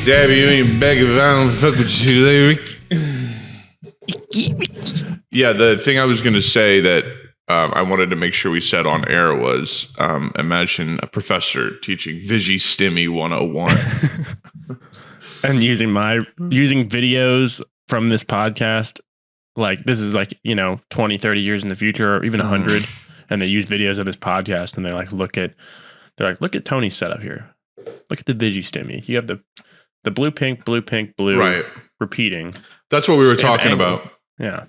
Stab you in your back if I don't fuck with you, Rick. Yeah, the thing I was going to say that I wanted to make sure we said on air was imagine a professor teaching Vigi Stimmy 101. And using videos from this podcast, like this is like, 20, 30 years in the future or even 100. And they use videos of this podcast and they're like, look at Tony's setup here. Look at the Vigi Stimmy. You have the blue, pink, blue, pink, blue, right, repeating. That's what we were talking about. Yeah.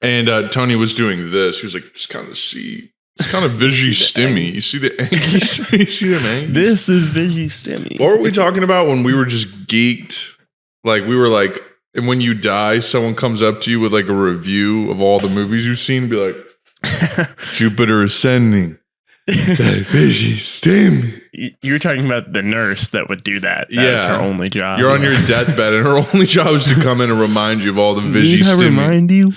And Tony was doing this. He was like, just kind of see. It's kind of Vigi Stimmy. You see the Angies? You see them Angies? This is Vigi Stimmy. What were we talking about when we were just geeked? Like, we were like, and when you die, someone comes up to you with like a review of all the movies you've seen and be like, Jupiter Ascending. That Vigi Stimmy. You're talking about the nurse that would do that. That's her only job. You're on your deathbed and her only job is to come in and remind you of all the Vigi Stimmy. Remind you?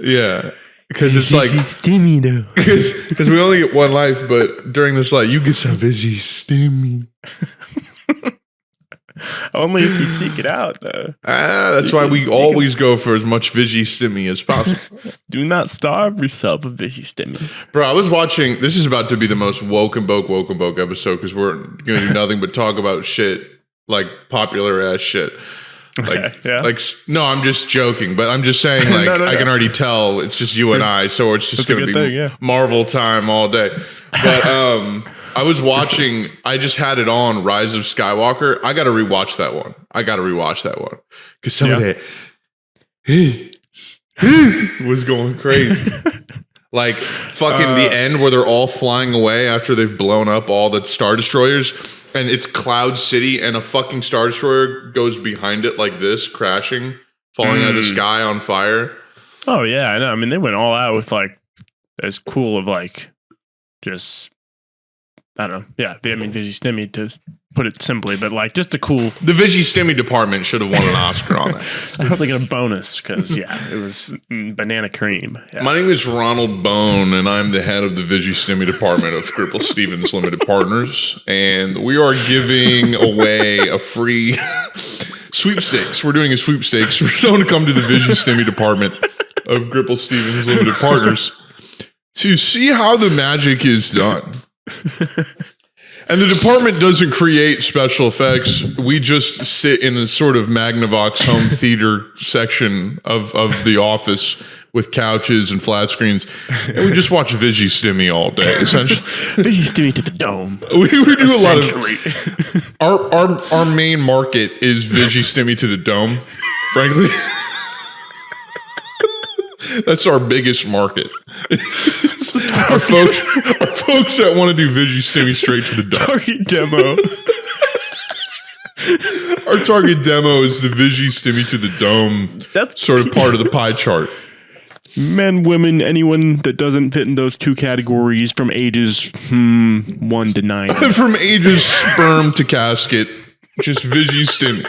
Yeah. Because it's like, Stimmy though. Because we only get one life, but during this life, you get some Vigi Stimmy. Only if you seek it out, though. That's why we always go for as much Vigi Stimmy as possible. Do not starve yourself of Vigi Stimmy. Bro, I was watching, this is about to be the most woke and Boke episode because we're going to do nothing but talk about shit, like popular ass shit. No, I'm just joking, but I'm just saying, like, I can already tell it's just you and I, so it's just going to be Marvel time all day. But I was watching, I just had it on, Rise of Skywalker. I got to rewatch that one. Because some of that was going crazy. Like, fucking the end where they're all flying away after they've blown up all the Star Destroyers. And it's Cloud City, and a fucking Star Destroyer goes behind it like this, crashing, falling out of the sky on fire. Oh, yeah, I know. I mean, they went all out with, like, as cool of, like, just, I don't know. Yeah, I mean, Vigi Stimmy, to put it simply, but, like, just a cool... The Vigi Stimmy department should have won an Oscar on that. I hope they get a bonus, because, it was banana cream. Yeah. My name is Ronald Bone, and I'm the head of the Vigi Stimmy department of Gripple Stevens Limited Partners, and we are giving away a free sweepstakes. We're doing a sweepstakes for someone to come to the Vigi Stimmy department of Gripple Stevens Limited Partners to see how the magic is done. And the department doesn't create special effects. We just sit in a sort of Magnavox home theater section of the office with couches and flat screens. And we just watch Vigi Stimmy all day, essentially. Vigi Stimmy to the dome. We do a lot of... Our main market is Vigi Stimmy to the dome, frankly. That's our biggest market. Our folks that want to do Vigi Stimmy straight to the dome. Target demo. Our target demo is the Vigi Stimmy to the dome. That's sort of part of the pie chart. Men, women, anyone that doesn't fit in those two categories from ages 1 to 9. From ages sperm to casket, just Vigi Stimmy.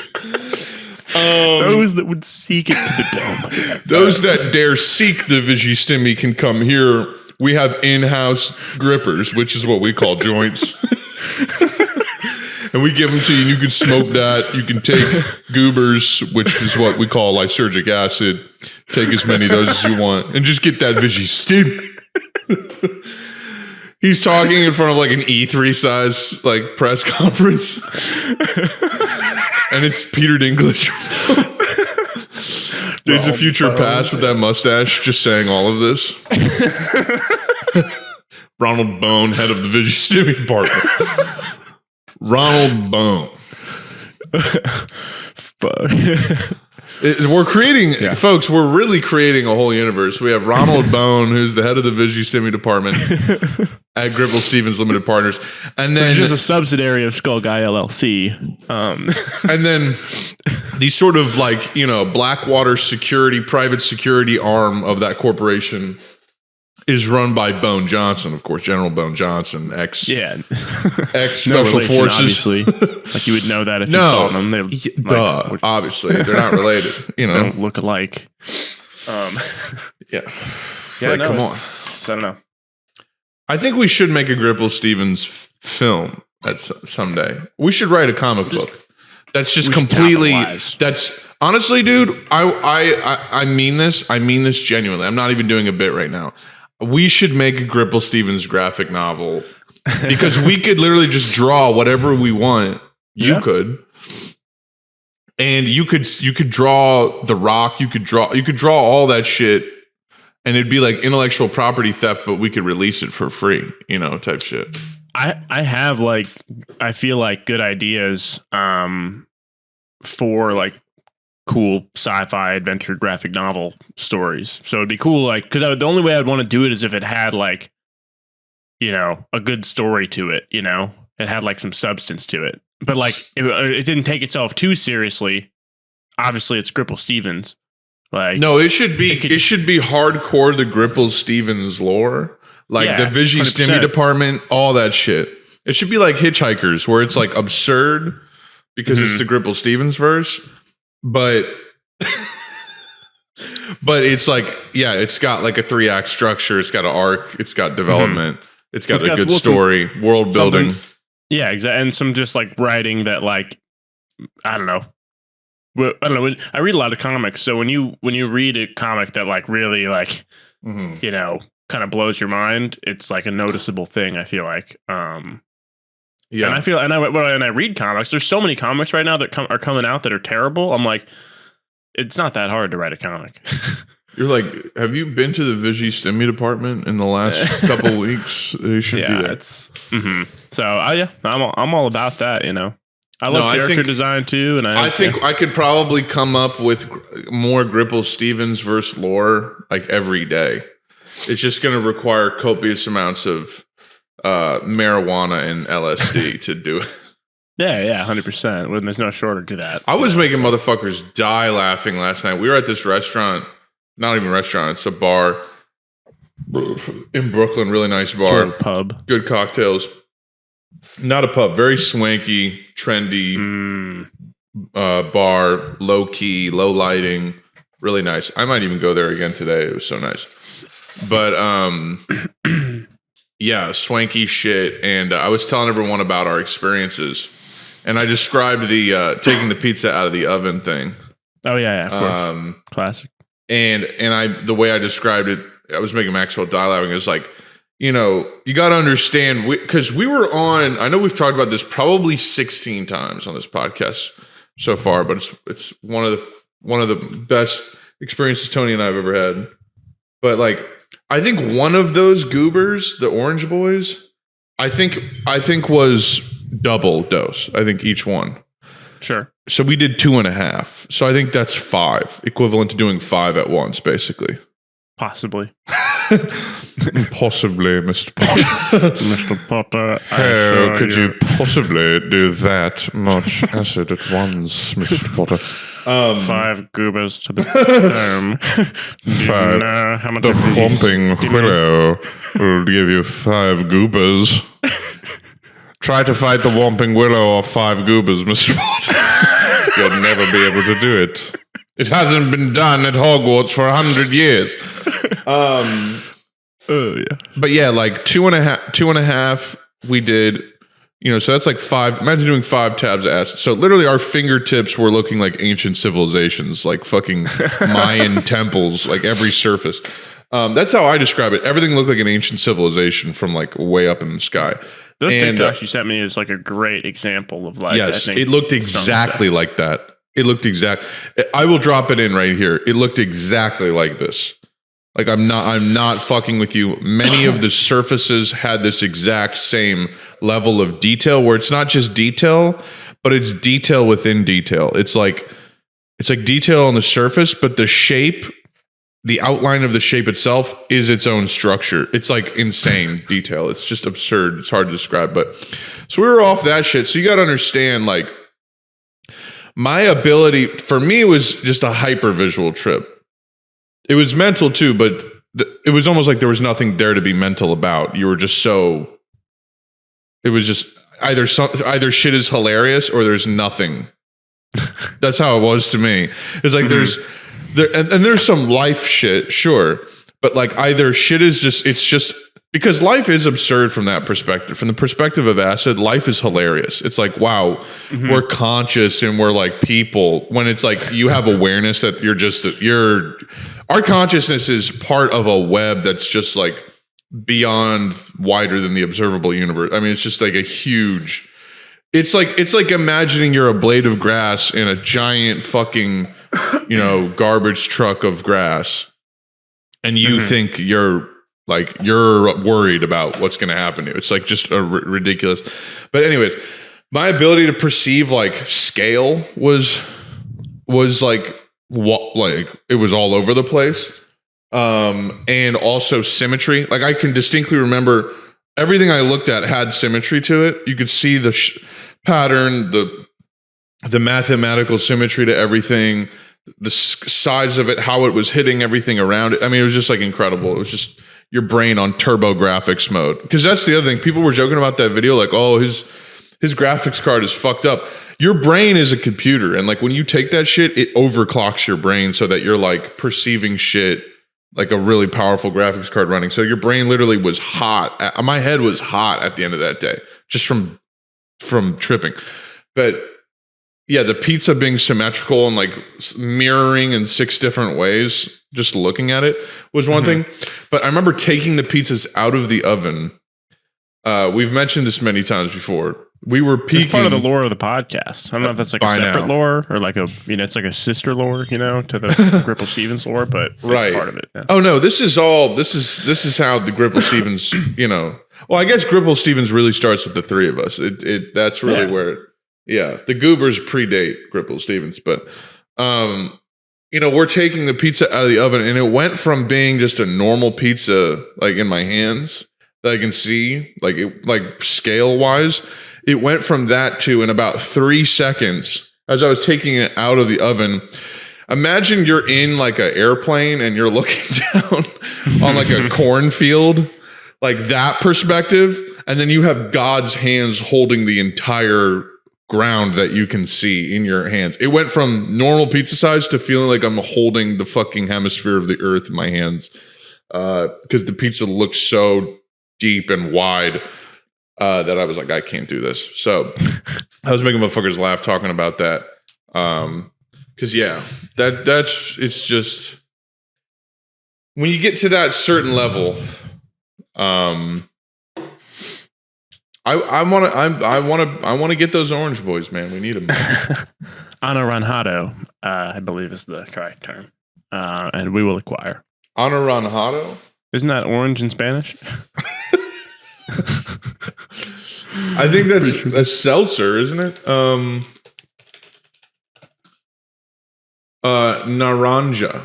Those that would seek it to the dome. Those that dare seek the Vigi Stimmy can come here. We have in-house grippers, which is what we call joints. And we give them to you, and you can smoke that. You can take goobers, which is what we call lysergic acid. Take as many of those as you want, and just get that Vigi Stimmy. He's talking in front of like an E3 size like press conference. And it's Peter Dinklage. Days of Future Past with that mustache, just saying all of this. Ronald Bone, head of the Vigi Stimmy department. Ronald Bone. We're creating, folks, we're really creating a whole universe. We have Ronald Bone, who's the head of the Vigi Stimmy department at Gripple Stevens Limited Partners. And then, which is a subsidiary of Skull Guy LLC. And then the sort of like, Blackwater security, private security arm of that corporation is run by Bone Johnson, of course, General Bone Johnson, ex Special Forces. Obviously. Like you would know that if you saw them. They obviously, they're not related. They don't look alike. Yeah, like, come on. I don't know. I think we should make a Gripple Stevens film someday. We should write a comic book That's just We should completely. capitalize. That's honestly, dude. I mean this. I mean this genuinely. I'm not even doing a bit right now. We should make a Gripple Stevens graphic novel because we could literally just draw whatever we want. You could, and you could draw The Rock. You could draw all that shit, and it'd be like intellectual property theft, but we could release it for free. Type shit. I have like, I feel like good ideas for like cool sci-fi adventure graphic novel stories. So it'd be cool, like, because the only way I'd want to do it is if it had like, a good story to it. It had like some substance to it, but like it didn't take itself too seriously. Obviously, it's Gripple Stevens. Like, no, it should be hardcore the Gripple Stevens lore. Like the Vigi 100%. Stimmy department, all that shit. It should be like Hitchhikers, where it's like absurd because it's the Gripple Stevens verse, but it's like, it's got like a 3-act structure. It's got an arc. It's got development. It's got a good story, world building. Yeah, exactly. And some just like writing that, like, I don't know. I read a lot of comics, so when you read a comic that like really like kind of blows your mind, it's like a noticeable thing. I feel like, and when I read comics, there's so many comics right now that are coming out that are terrible. I'm like, it's not that hard to write a comic. You're like, have you been to the Vigi Stimmy department in the last couple weeks? They should be there. So I'm all about that. I love character design too, and I think I could probably come up with more Gripple Stevens verse lore like every day. It's just going to require copious amounts of marijuana and LSD to do it. Yeah, 100%. When there's no shortage to that. I was making motherfuckers die laughing last night. We were at this restaurant, not even a restaurant, it's a bar in Brooklyn, really nice bar. Sort of pub. Good cocktails. Not a pub, very swanky, trendy bar, low key, low lighting, really nice. I might even go there again today. It was so nice. But swanky shit. And I was telling everyone about our experiences, and I described the taking the pizza out of the oven thing. Oh yeah, of course, classic. And the way I described it, I was making Maxwell die laughing. It was like, you got to understand, because we were on, I know we've talked about this probably 16 times on this podcast so far, but it's one of the best experiences Tony and I have ever had. But like, I think one of those goobers, the Orange Boys, I think was double dose. I think each one. Sure. So we did 2.5. So I think that's 5, equivalent to doing 5 at once, basically. Possibly. Possibly, Mr. Potter. Mr. Potter. How could you possibly do that much acid at once, Mr. Potter? 5 goobers to the dome. How much the Whomping Willow will give you 5 goobers. Try to fight the Whomping Willow or 5 goobers, Mr. Potter. You'll never be able to do it. It hasn't been done at Hogwarts for 100 years. But yeah, like 2.5 we did, so that's like 5. Imagine doing 5 tabs of acid. So literally our fingertips were looking like ancient civilizations, like fucking Mayan temples, like every surface. That's how I describe it. Everything looked like an ancient civilization from like way up in the sky. Those TikToks you sent me is like a great example of like, yes, it looked exactly like that. It looked exact. I will drop it in right here. It looked exactly like this. Like I'm not fucking with you. Many of the surfaces had this exact same level of detail where it's not just detail, but it's detail within detail. It's like detail on the surface, but the shape, the outline of the shape itself is its own structure. It's like insane detail. It's just absurd. It's hard to describe, but so we were off that shit. So you got to understand, like, my ability, for me, it was just a hyper visual trip. It was mental too, but it was almost like there was nothing there to be mental about. You were just so, it was just either shit is hilarious or there's nothing. That's how it was to me. It's like there's some life shit, sure, but like either shit is just, it's just because life is absurd from that perspective. From the perspective of acid, life is hilarious. It's like, wow, we're conscious and we're like people. When it's like you have awareness that our consciousness is part of a web that's just like beyond wider than the observable universe. I mean, it's just like a huge. It's like imagining you're a blade of grass in a giant fucking, garbage truck of grass, and you think you're worried about what's going to happen to you. It's like just a ridiculous. But anyways, my ability to perceive like scale was like it was all over the place. And also symmetry. Like I can distinctly remember everything I looked at had symmetry to it. You could see the pattern, the mathematical symmetry to everything, the size of it, how it was hitting everything around it. I mean, it was just like incredible. It was just your brain on turbo graphics mode. Because that's the other thing. People were joking about that video, like, oh, his graphics card is fucked up. Your brain is a computer, and like when you take that shit, it overclocks your brain so that you're like perceiving shit like a really powerful graphics card running. So your brain literally was hot. My head was hot at the end of that day, just from tripping. But yeah, the pizza being symmetrical and like mirroring in 6 different ways, just looking at it was one thing. But I remember taking the pizzas out of the oven. We've mentioned this many times before. We were peeking. It's part of the lore of the podcast. I don't know if that's like a separate lore or like it's like a sister lore, to the Gripple Stevens lore, but it's part of it. Yeah. Oh no, this is how the Gripple Stevens, well, I guess Gripple Stevens really starts with the 3 of us. That's really where the Goobers predate Gripple Stevens, but we're taking the pizza out of the oven, and it went from being just a normal pizza, like in my hands that I can see, like scale wise. It went from that to, in about 3 seconds, as I was taking it out of the oven. Imagine you're in like an airplane and you're looking down on like a cornfield, like that perspective. And then you have God's hands holding the entire ground that you can see in your hands. It went from normal pizza size to feeling like I'm holding the fucking hemisphere of the earth in my hands. Because the pizza looked so deep and wide. That I was like, I can't do this. So I was making motherfuckers laugh talking about that. Cause it's just when you get to that certain level, I want to get those orange boys, man. We need them. Anaranjado, I believe is the correct term. And we will acquire. Anaranjado? Isn't that orange in Spanish? I think that's a seltzer, isn't it? Naranja.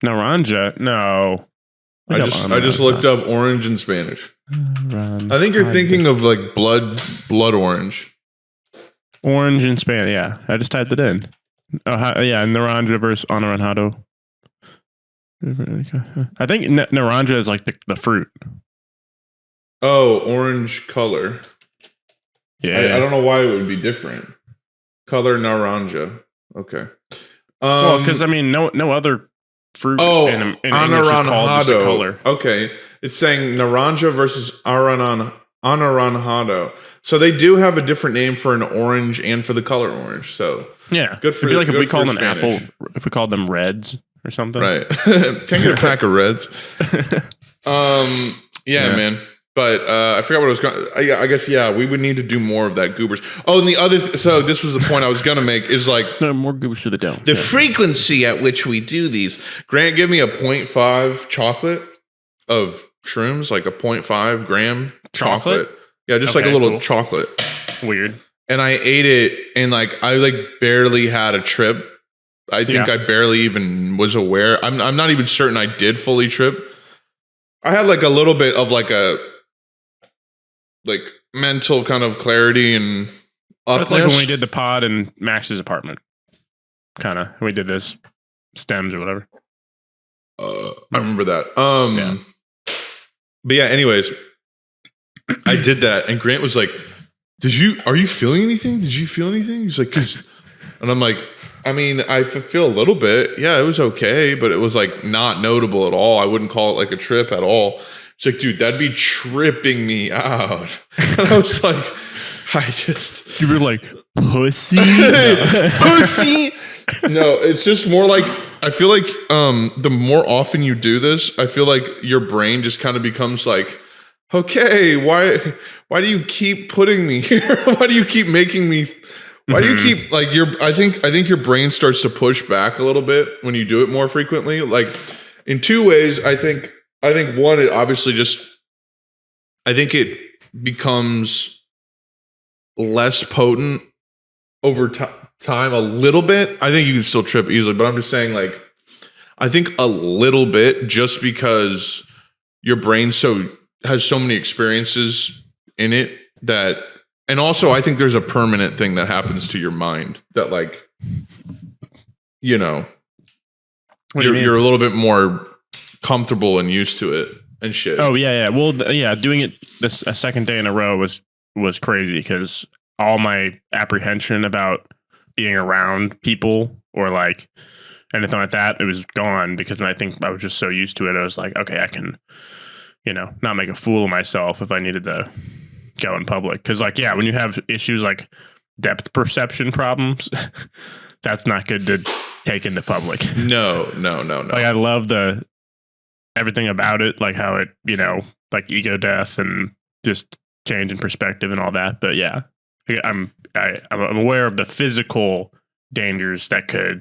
Naranja? No. I just looked up orange in Spanish. I think you're thinking of like blood orange. Orange in Spanish, yeah. I just typed it in. Naranja versus anaranjado. I think naranja is like the fruit. Oh, orange color. Yeah. I don't know why it would be different. Color naranja. Okay. Well, because no other fruit in English is called just a color. Okay. It's saying naranja versus anaranjado. So they do have a different name for an orange and for the color orange. So yeah, good for. It'd be like if we called an apple, if we called them reds or something. Right. Can't get a pack of reds. Yeah, man. But I forgot what I was going. I guess we would need to do more of that goobers. Oh, and the other. So this was the point I was going to make is like no more goobers to the dome. The frequency at which we do these. Grant, give me a 0.5 chocolate of shrooms, like a 0.5 gram chocolate. Yeah, just like a little chocolate. Weird. And I ate it, and I barely had a trip. I think I barely even was aware. I'm not even certain I did fully trip. I had like a little bit of like a mental kind of clarity and upness. That's like when we did the pod in Max's apartment. Kind of. We did this stems or whatever. I remember that. But yeah, anyways, I did that, and Grant was like, are you feeling anything? Did you feel anything? He's like, and I'm like, I feel a little bit. Yeah, it was okay, but it was like not notable at all. I wouldn't call it like a trip at all. She's like, dude, that'd be tripping me out. And I was like, you were like, pussy? Pussy? No, it's just more like, I feel like the more often you do this, I feel like your brain just kind of becomes like, okay, why do you keep putting me here? Why do you keep making me? Why do you keep like I think your brain starts to push back a little bit when you do it more frequently. Like in two ways, I think one, it obviously I think it becomes less potent over time a little bit. I think you can still trip easily, but I'm just saying, like, I think a little bit, just because your brain has so many experiences in it that, and also I think there's a permanent thing that happens to your mind that, like, you know, you're a little bit more comfortable and used to it and shit. Oh yeah. Well, doing it a second day in a row was crazy, because all my apprehension about being around people or like anything like that, it was gone, because I think I was just so used to it. I was like, okay, I can, not make a fool of myself if I needed to go in public. Because like, yeah, when you have issues like depth perception problems, that's not good to take into public. No. Like, I love everything about it, like how it, like ego death and just change in perspective and all that. But yeah, I'm aware of the physical dangers that come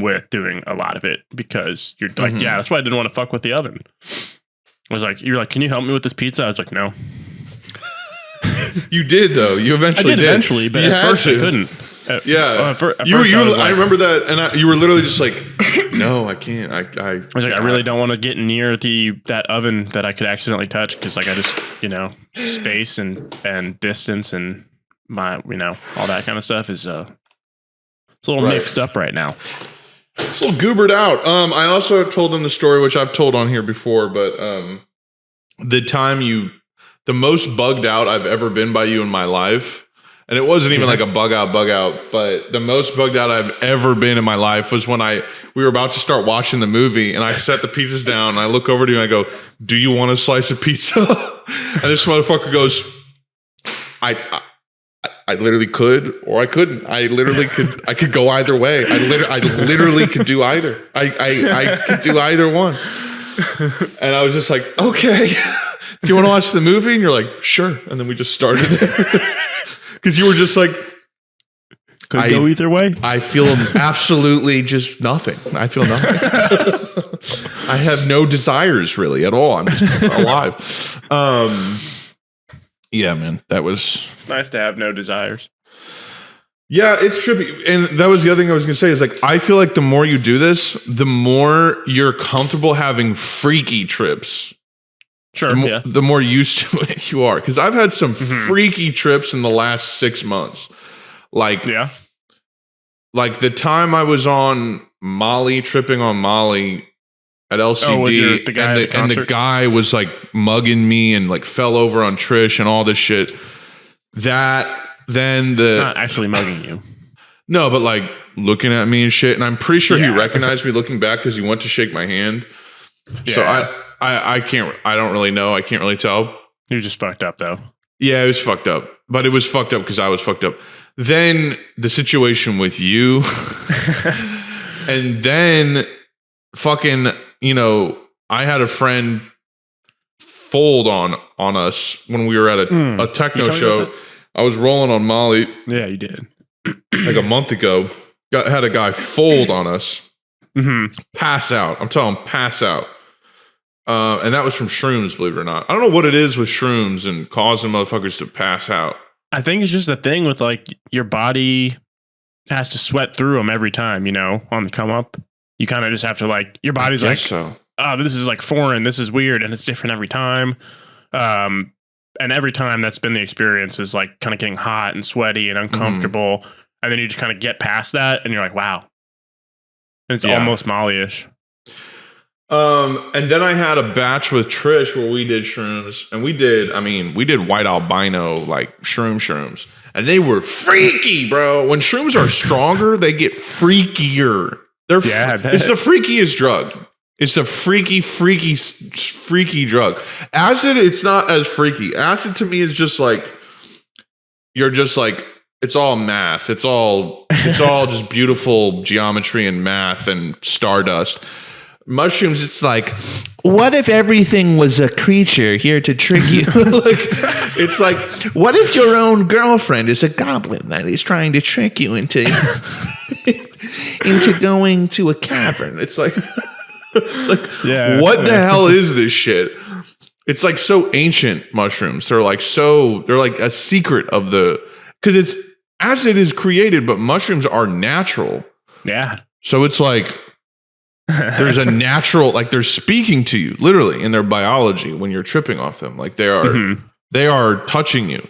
with doing a lot of it, because you're like, yeah, that's why I didn't want to fuck with the oven. I was like, you're like, can you help me with this pizza? I was like, no. You did though. You eventually did. Eventually, but at first I couldn't. I remember that, and you were literally just like, no, I can't. I was like, I really don't want to get near that oven that I could accidentally touch, because like I just, space and distance and my, all that kind of stuff is it's a little mixed up right now. It's a little goobered out. I also told them the story, which I've told on here before, but the most bugged out I've ever been by you in my life. And it wasn't even like a bug out, but the most bugged out I've ever been in my life was when we were about to start watching the movie, and I set the pizzas down, and I look over to you and I go, do you want a slice of pizza? And this motherfucker goes, I literally could, or I couldn't. I could go either way. I literally could do either. I could do either one. And I was just like, okay, do you want to watch the movie? And you're like, sure. And then we just started. Because you were just like, could go either way. I feel absolutely just nothing. I feel nothing. I have no desires really at all. I'm just alive. Yeah, man, it's nice to have no desires. Yeah, it's trippy. And that was the other thing I was going to say is, like, I feel like the more you do this, the more you're comfortable having freaky trips. Sure. The more used to it you are. Because I've had some freaky trips in the last 6 months. Like the time I was on Molly, tripping on Molly at LCD, and the guy was like mugging me and like fell over on Trish and all this shit. Not actually mugging you. No, but like looking at me and shit. And I'm pretty sure he recognized me looking back because he went to shake my hand. Yeah. So I don't really know. I can't really tell. He was just fucked up though. Yeah, it was fucked up. But it was fucked up because I was fucked up. Then the situation with you. And then fucking, I had a friend fold on us when we were at a techno show. I was rolling on Molly. Yeah, you did. Like a month ago. Had a guy fold on us. Pass out. I'm telling him, pass out. And that was from shrooms, believe it or not. I don't know what it is with shrooms and causing motherfuckers to pass out. I think it's just the thing with like your body has to sweat through them every time, on the come up. You kind of just have to like, your body's like, oh, this is like foreign. This is weird. And it's different every time. And every time that's been the experience is like kind of getting hot and sweaty and uncomfortable. And then you just kind of get past that and you're like, wow. And it's almost Molly-ish. And then I had a batch with Trish where we did shrooms, and we did white albino, like shrooms, and they were freaky, bro. When shrooms are stronger, they get freakier. It's the freakiest drug. It's a freaky drug. Acid, it's not as freaky. Acid to me is just like, you're just like, it's all math. It's all just beautiful geometry and math and stardust. Mushrooms, it's like, what if everything was a creature here to trick you? It's like, what if your own girlfriend is a goblin that is trying to trick you into going to a cavern? It's like, what the hell is this shit? It's like so ancient mushrooms. They're like a secret of because it's acid is created, but mushrooms are natural. Yeah. So it's like, there's a natural, like they're speaking to you literally in their biology when you're tripping off them. Like they are touching you.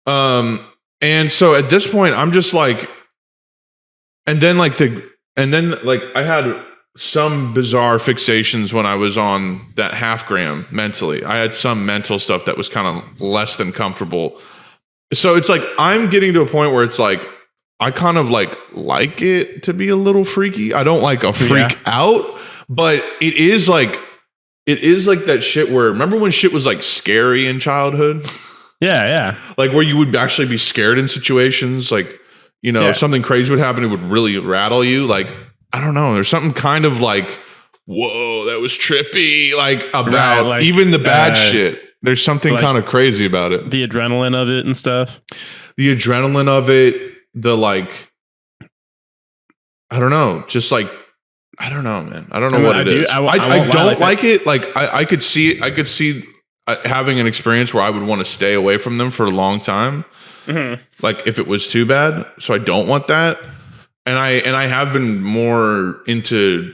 And so at this point I'm just like, and then I had some bizarre fixations when I was on that 0.5 gram mentally. I had some mental stuff that was kind of less than comfortable. So it's like, I'm getting to a point where it's like, I kind of like it to be a little freaky. I don't like a freak out, but it is like that shit where, remember when shit was like scary in childhood? Yeah. Like where you would actually be scared in situations, like, if something crazy would happen, it would really rattle you. Like, I don't know. There's something kind of like, whoa, that was trippy. Like about like, even the bad shit. There's something like kind of crazy about it. The adrenaline of it and stuff. The adrenaline of it. The like, I don't know, just like, I don't know, man. I don't know what it is. I don't like it. Like I could see having an experience where I would want to stay away from them for a long time. Mm-hmm. Like if it was too bad. So I don't want that. And I have been more into,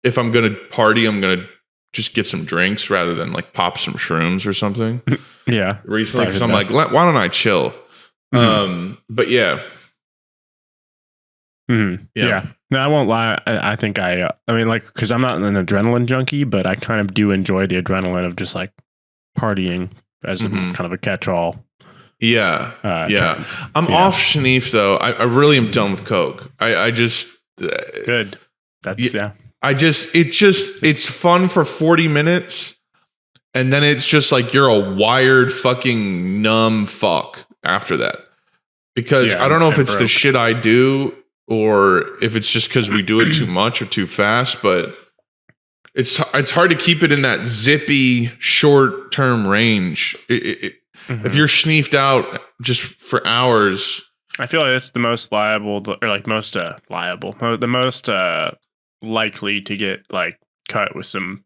if I'm going to party, I'm going to just get some drinks rather than like pop some shrooms or something. Yeah. Recently, so I'm like, why don't I chill? Mm-hmm. But yeah. Mm-hmm. Yeah. No, I won't lie. I think I mean, like, because I'm not an adrenaline junkie, but I kind of do enjoy the adrenaline of just like partying as kind of a catch-all. Yeah. Term. I'm off Schneef though. I really am done with Coke. I just good. That's it's fun for 40 minutes. And then it's just like, you're a wired fucking numb fuck after that. Because I don't know if it's the shit I do or if it's just because we do it too much or too fast, but it's hard to keep it in that zippy short-term range. If you're schneefed out just for hours. I feel like it's the most liable, or like most liable, the most likely to get like cut with some,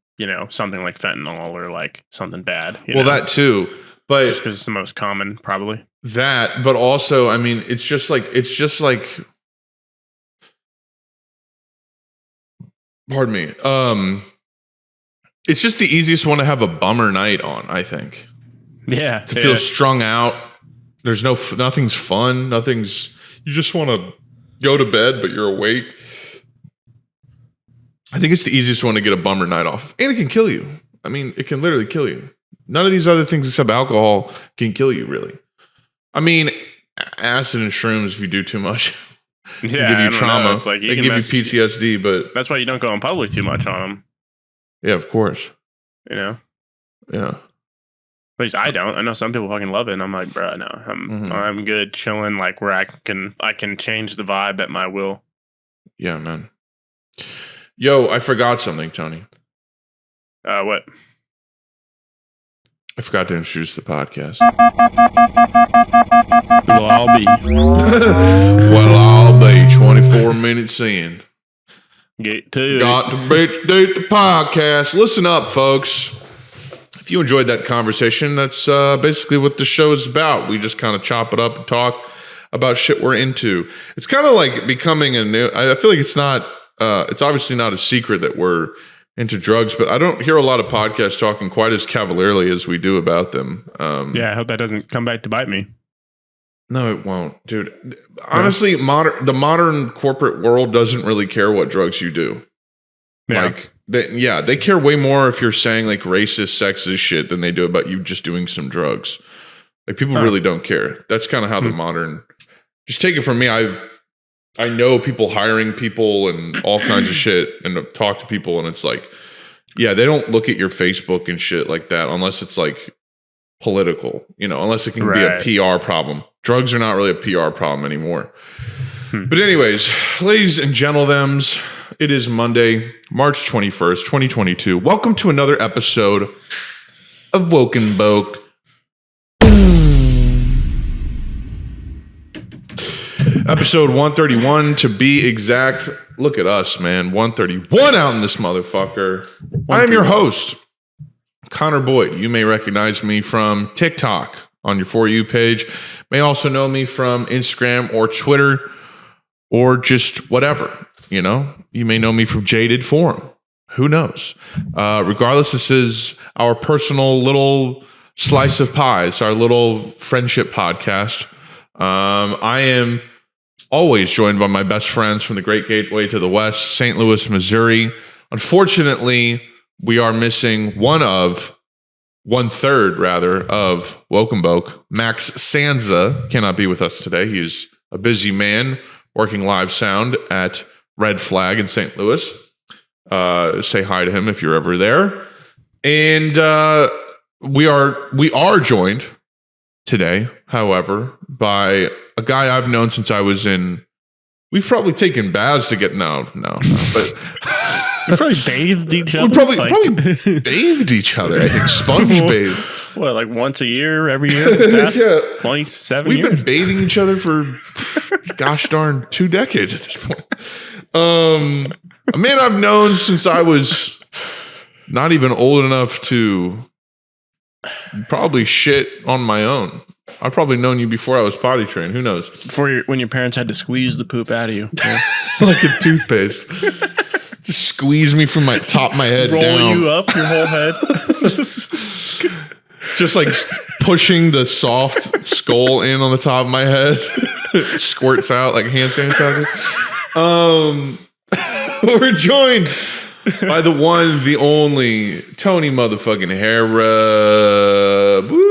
something like fentanyl or like something bad. That too. But just because it's the most common, probably. That, but also, I mean, it's just like, pardon me. It's just the easiest one to have a bummer night on, I think. Yeah. To feel strung out. There's nothing's fun. You just want to go to bed, but you're awake. I think it's the easiest one to get a bummer night off. And it can kill you. I mean, it can literally kill you. None of these other things except alcohol can kill you, really. I mean, acid and shrooms, if you do too much, can give you trauma. It's like they can give you PTSD, but that's why you don't go in public too much on them. Yeah, of course. Yeah. At least I don't. I know some people fucking love it, and I'm like, bro, no, I'm good chilling, like where I can change the vibe at my will. Yeah, man. Yo, I forgot something, Tony. What? I forgot to introduce the podcast. Well, I'll be 24 minutes in. Get to Got to introduce the podcast. Listen up, folks. If you enjoyed that conversation, that's basically what the show is about. We just kind of chop it up and talk about shit we're into. It's kind of like becoming a new... I feel like it's not... it's obviously not a secret that we're into drugs, but I don't hear a lot of podcasts talking quite as cavalierly as we do about them. I hope that doesn't come back to bite me. No, it won't, dude. Honestly, the modern corporate world doesn't really care what drugs you do. Yeah. Like, they care way more if you're saying like racist, sexist shit than they do about you just doing some drugs. Like people really don't care. That's kind of how the modern. Just take it from me. I know people hiring people and all kinds of shit, and I've talked to people, and it's like, yeah, they don't look at your Facebook and shit like that unless it's like political, unless it can be a PR problem. Drugs are not really a PR problem anymore. But anyways, ladies and gentlemen, it is Monday, March 21st, 2022. Welcome to another episode of Woke and Boke. Episode 131 to be exact. Look at us, man. 131 out in this motherfucker. I am your host, Connor Boyd. You may recognize me from TikTok on your For You page. May also know me from Instagram or Twitter or just whatever. You may know me from Jaded Forum. Who knows? Regardless, this is our personal little slice of pie. It's our little friendship podcast. I am always joined by my best friends from the Great Gateway to the West, St. Louis, Missouri. Unfortunately, we are missing one third of Woke and Boke. Max Sanza cannot be with us today. He's a busy man working live sound at Red Flag in St. Louis. Say hi to him if you're ever there. And we are joined today, however, by a guy I've known since I was in. We've probably taken baths to get but we probably bathed each other. We probably bathed each other. I think sponge bathed. What, like once a year, every year? Yeah, 27 We've years. been bathing each other for gosh darn 2 decades at this point. A man I've known since I was not even old enough to probably shit on my own. I've probably known you before I was potty trained. Who knows? When your parents had to squeeze the poop out of you. Yeah. Like a toothpaste. Just squeeze me from my top of my head Roll down. you up, your whole head. Just like pushing the soft skull in on the top of my head. It squirts out like hand sanitizer. We're joined by the one, the only Tony motherfucking hair rub. Woo!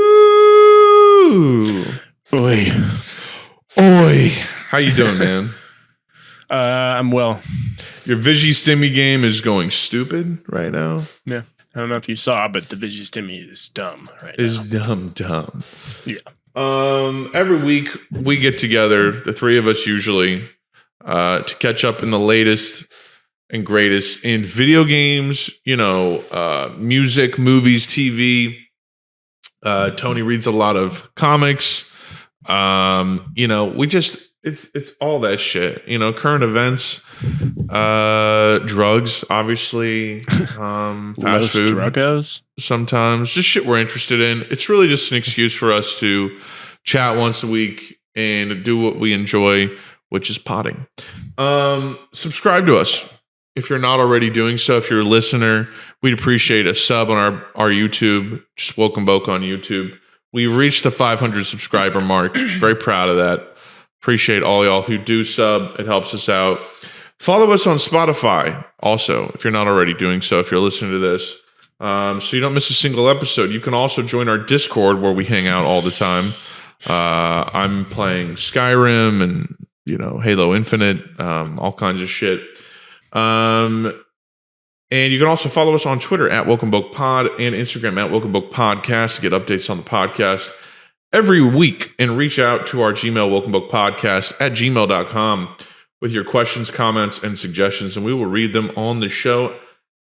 Oi. How you doing, man? I'm well. Your Vigi Stimmy game is going stupid right now. Yeah. I don't know if you saw, but the Vigi Stimmy is dumb right now. Is dumb. Yeah. Every week we get together, the three of us usually, to catch up in the latest and greatest in video games, music, movies, TV. Tony reads a lot of comics. It's all that shit. Current events, drugs, obviously, fast food, druggos. Sometimes just shit we're interested in. It's really just an excuse for us to chat once a week and do what we enjoy, which is potting. Subscribe to us if you're not already doing so. If you're a listener, we'd appreciate a sub on our YouTube. Just Woke and Boke on YouTube. We've reached the 500 subscriber mark. Very proud of that. Appreciate all y'all who do sub. It helps us out. Follow us on Spotify also, if you're not already doing so, if you're listening to this. So you don't miss a single episode. You can also join our Discord where we hang out all the time. I'm playing Skyrim and, Halo Infinite, all kinds of shit. And you can also follow us on Twitter at Woke and Boke Pod and Instagram at Woke and Boke Podcast to get updates on the podcast every week, and reach out to our Gmail, wokeandbokepodcast at gmail.com with your questions, comments, and suggestions, and we will read them on the show.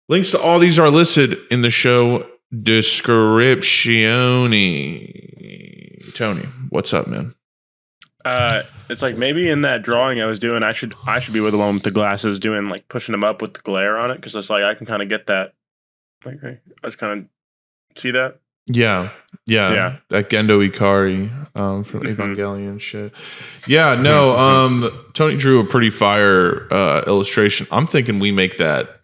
Links to all these are listed in the show description. Tony, what's up, man? It's like maybe in that drawing I was doing, I should be with the one with the glasses doing like pushing them up with the glare on it, because it's like I can kind of get that. Like I just kind of see that. Yeah. That Gendo Ikari from Evangelion shit. Yeah, no. Tony drew a pretty fire illustration. I'm thinking we make that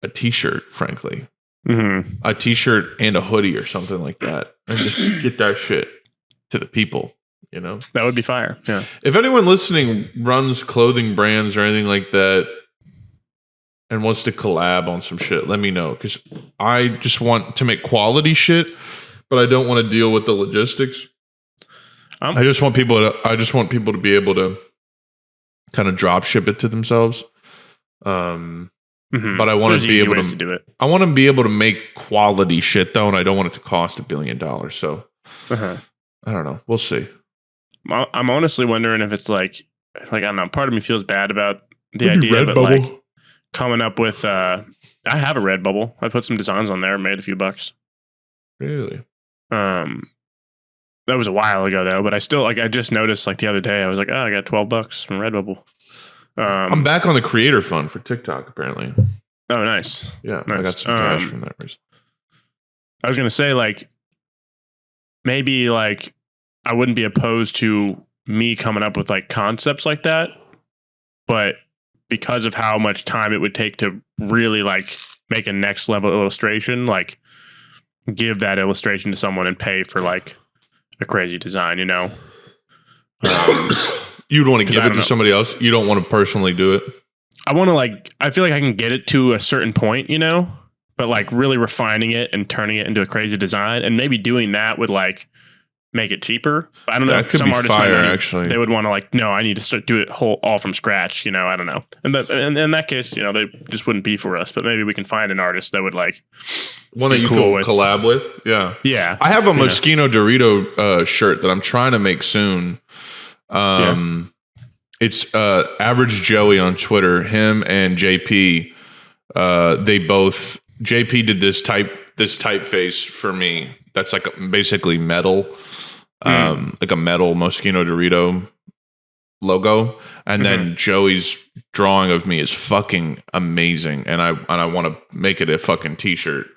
a T-shirt, frankly. Mm-hmm. A T-shirt and a hoodie or something like that, and just get that shit to the people. That would be fire. Yeah. If anyone listening runs clothing brands or anything like that and wants to collab on some shit, let me know, because I just want to make quality shit, but I don't want to deal with the logistics. I just want people to be able to kind of drop ship it to themselves. But I want to be able to do it. I want to be able to make quality shit though, and I don't want it to cost $1 billion. So I don't know. We'll see. I'm honestly wondering if it's like I don't know. Part of me feels bad about the idea, but like coming up with. I have a Redbubble. I put some designs on there, made a few bucks. Really? That was a while ago though, but I still I just noticed the other day. I was like, oh, I got $12 from Redbubble. I'm back on the creator fund for TikTok, apparently. Oh, nice. Yeah, nice. I got some cash from that. I was gonna say maybe I wouldn't be opposed to me coming up with concepts like that, but because of how much time it would take to really make a next level illustration, give that illustration to someone and pay for a crazy design, you know. You'd want to give it to somebody else. You don't want to personally do it. I want to I feel like I can get it to a certain point, you know, but really refining it and turning it into a crazy design, and maybe doing that would make it cheaper. I don't know. That if could some be artists fire, actually. They would want to no, I need to do it all from scratch. You know, I don't know. And in that case, you know, they just wouldn't be for us. But maybe we can find an artist that would one that you cool could collab with. Yeah, yeah. I have a Moschino Dorito shirt that I'm trying to make soon. It's Average Joey on Twitter. Him and JP. They both. JP did this typeface for me. That's basically metal, like a metal Moschino Dorito logo. And then Joey's drawing of me is fucking amazing, and I want to make it a fucking t-shirt.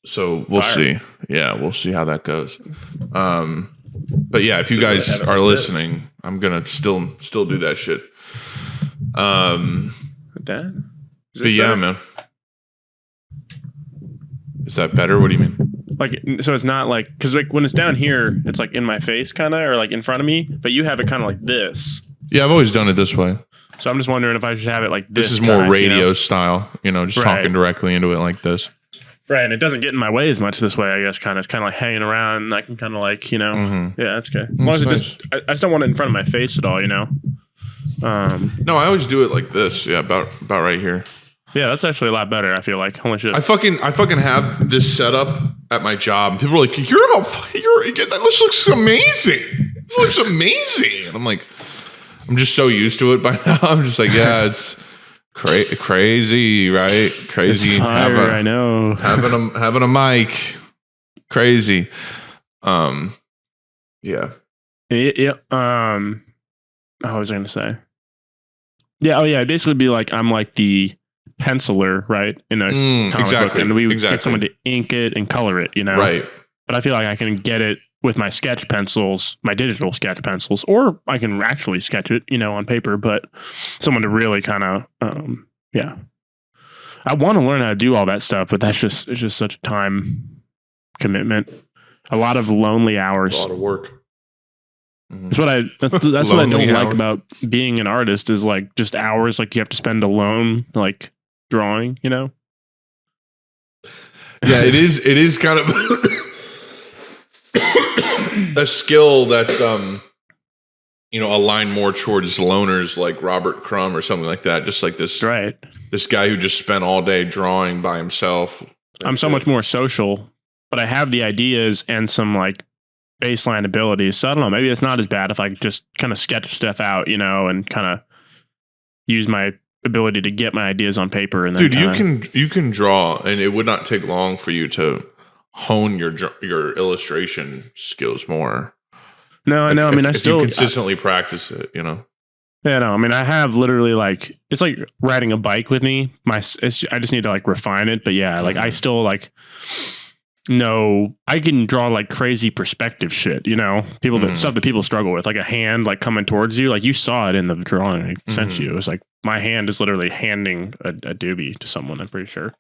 So we'll see. Yeah, we'll see how that goes. But yeah, if you guys are listening, I'm gonna still do that shit. That? But yeah, man. Is that better? What do you mean? So it's not because when it's down here, it's in my face kind of, or in front of me, but you have it kind of like this. Yeah, I've always done it this way. So I'm just wondering if I should have it like this. This is more radio style, just talking directly into it like this. Right, and it doesn't get in my way as much this way, I guess. It's kind of hanging around, and I can kind of yeah, that's good. As long as I just don't want it in front of my face at all, you know. No, I always do it like this. Yeah, about right here. Yeah, that's actually a lot better. I feel like holy shit. I fucking have this setup at my job. People are like, "This looks amazing. This looks amazing." And I'm like, I'm just so used to it by now. I'm just yeah, it's crazy, right? Crazy. It's fire, I know. having a mic, crazy. Yeah. Yeah. What was I going to say? Yeah. Oh, yeah. It'd basically be I'm the penciler, right? In a comic book, and we would get someone to ink it and color it, you know? Right. But I feel like I can get it with my sketch pencils, my digital sketch pencils, or I can actually sketch it, on paper, but someone to really kind of, yeah. I want to learn how to do all that stuff, but it's just such a time commitment. A lot of lonely hours. A lot of work. Mm-hmm. That's what I don't like about being an artist is just hours you have to spend alone, drawing, Yeah, it is kind of a skill that's aligned more towards loners like Robert Crumb or something like that. Just this guy who just spent all day drawing by himself. I'm so much more social, but I have the ideas and some baseline abilities. So I don't know, maybe it's not as bad if I just kind of sketch stuff out, and kind of use my ability to get my ideas on paper. And then you can draw, and it would not take long for you to hone your illustration skills more. No, I know. I mean, I still consistently practice it. Yeah, no. I mean, I have literally it's like riding a bike with me. I just need to refine it. But yeah, I still no, I can draw crazy perspective shit. People that stuff that people struggle with, a hand coming towards you. You saw it in the drawing I sent you. It was my hand is literally handing a doobie to someone. I'm pretty sure.